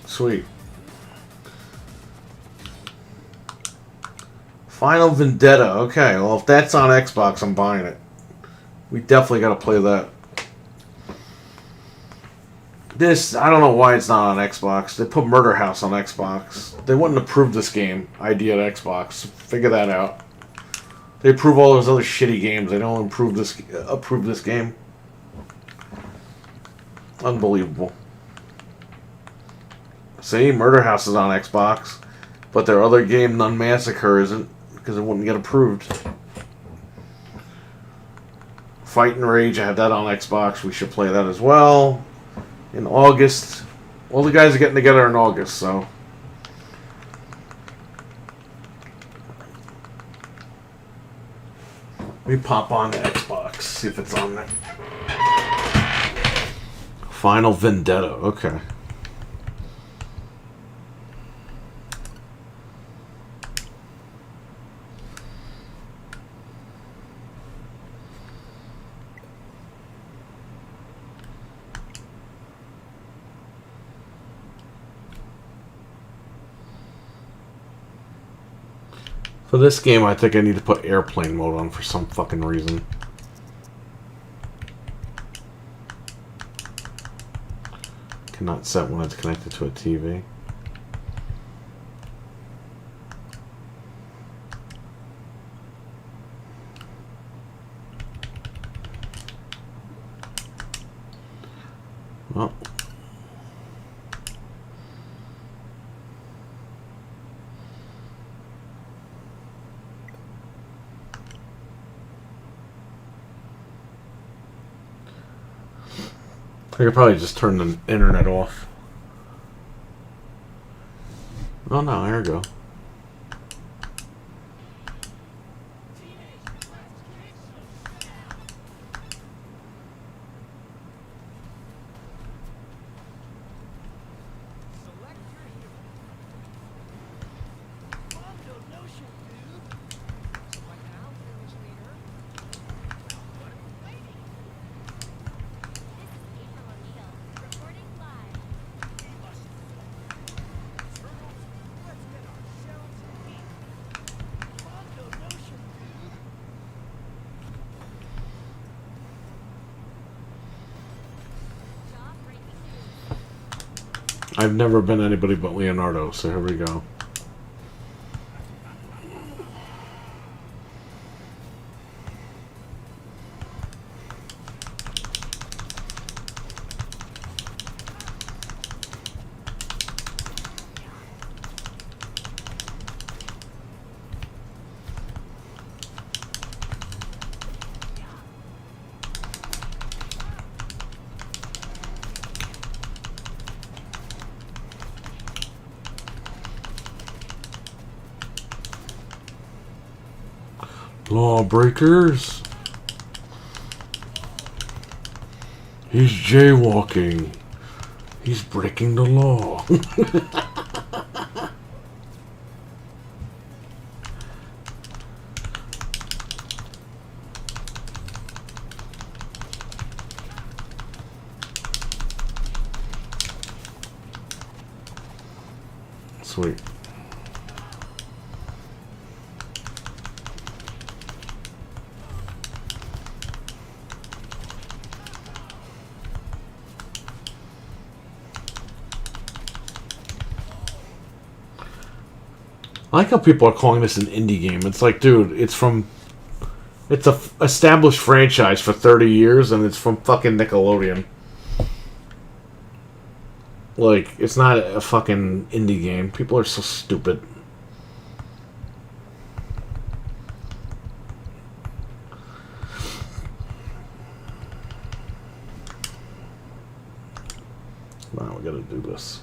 Sweet. Final Vendetta. Okay, well, if that's on Xbox, I'm buying it. We definitely got to play that. This, I don't know why it's not on Xbox. They put Murder House on Xbox. They wouldn't approve this game ID at Xbox. Figure that out. They approve all those other shitty games. They don't approve this game. Unbelievable. See, Murder House is on Xbox, but their other game, Nun Massacre, isn't because it wouldn't get approved. Fight and Rage, I have that on Xbox. We should play that as well. In August. All the guys are getting together in August, so. Let me pop on the Xbox, see if it's on there. Final Vendetta, okay. For this game, I think I need to put airplane mode on for some fucking reason. Cannot set when it's connected to a TV. Well. I could probably just turn the internet off. Oh no, there we go. I've never been anybody but Leonardo, so here we go. Lawbreakers. He's jaywalking. He's breaking the law. Sweet. I like how people are calling this an indie game. It's like, dude, it's a established franchise for 30 years, and it's from fucking Nickelodeon. Like, it's not a fucking indie game. People are so stupid. Wow, we gotta do this.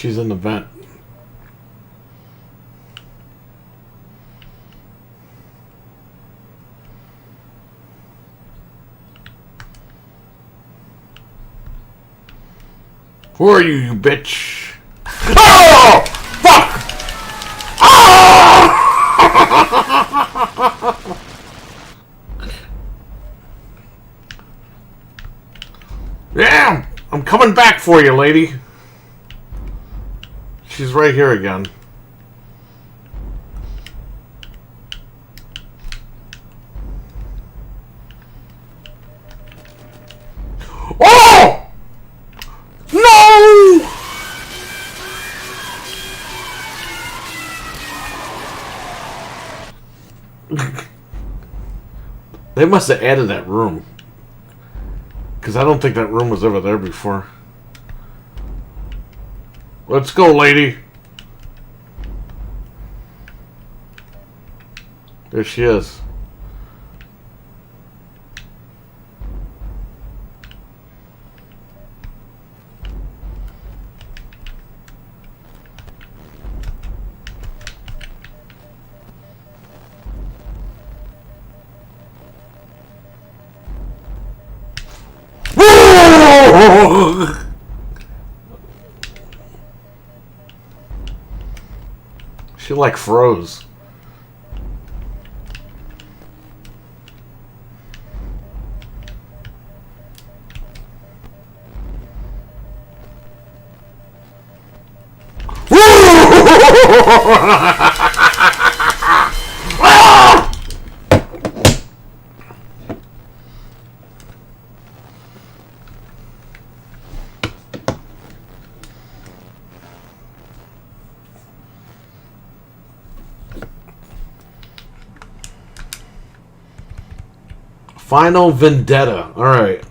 She's in the vent. Who are you, you bitch? Oh! Fuck! Oh! Yeah! I'm coming back for you, lady. She's right here again. Oh! No! They must have added that room. Because I don't think that room was ever there before. Let's go, lady. There she is. She like froze. Final Vendetta. Alright.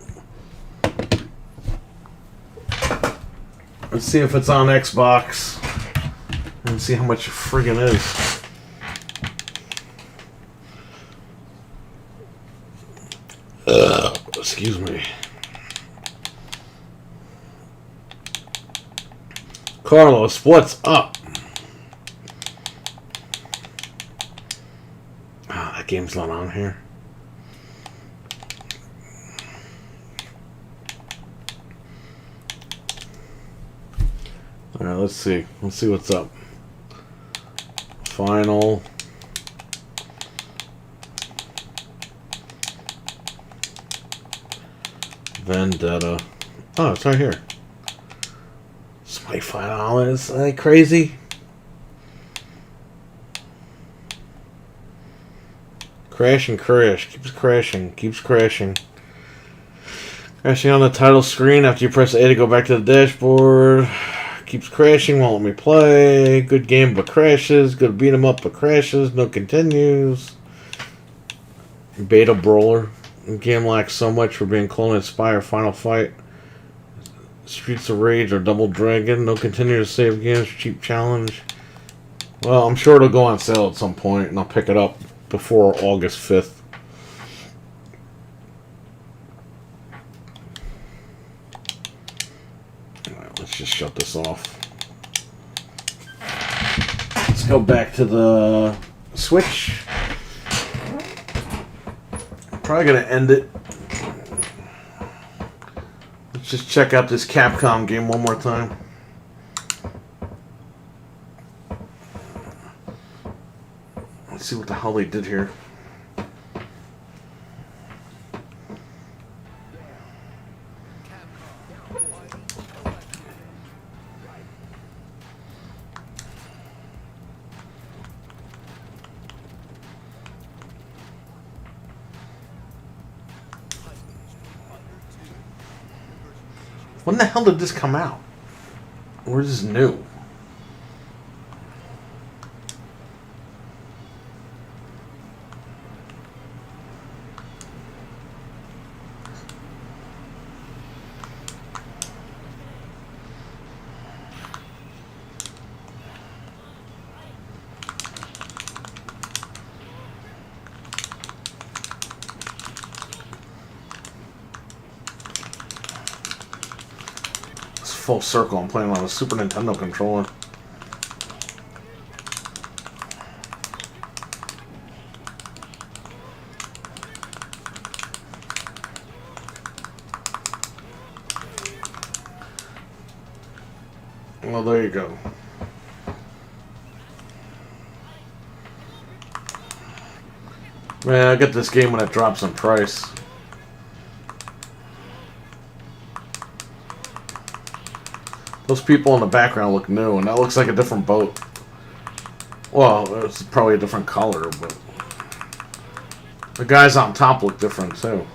Let's see if it's on Xbox. And see how much it friggin' is. Excuse me. Carlos, what's up? Ah, that game's not on here. Alright, let's see. Let's see what's up. Final. Vendetta. Oh, it's right here. It's $25. Are they crazy? Crash and crash. Keeps crashing. Keeps crashing. Crashing on the title screen after you press A to go back to the dashboard. Keeps crashing, won't let me play. Good game but crashes. Good beat 'em up but crashes. No continues. Beta Brawler. The game lacks so much for being clone Inspire Final Fight. Streets of Rage or Double Dragon. No continuous save games. Cheap challenge. Well, I'm sure it'll go on sale at some point and I'll pick it up before August 5th. Let's just shut this off. Let's go back to the Switch. I'm probably going to end it. Let's just check out this Capcom game one more time. Let's see what the hell they did here. When the hell did this come out? Or is this new? full circle. I'm playing on a Super Nintendo controller. Well, there you go. Man, I get this game when it drops in price. Those people in the background look new, and that looks like a different boat. Well, it's probably a different color, but the guys on top look different too.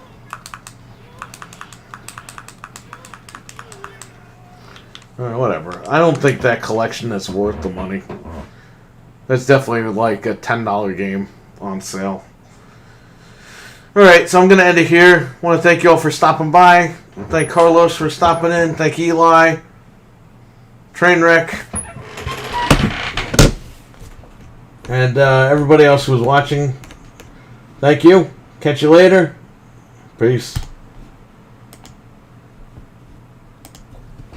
Alright, whatever. I don't think that collection is worth the money. That's definitely like a $10 game on sale. Alright, so I'm going to end it here. I want to thank you all for stopping by. Thank Carlos for stopping in. Thank Eli. Trainwreck. And everybody else who was watching. Thank you. Catch you later. Peace.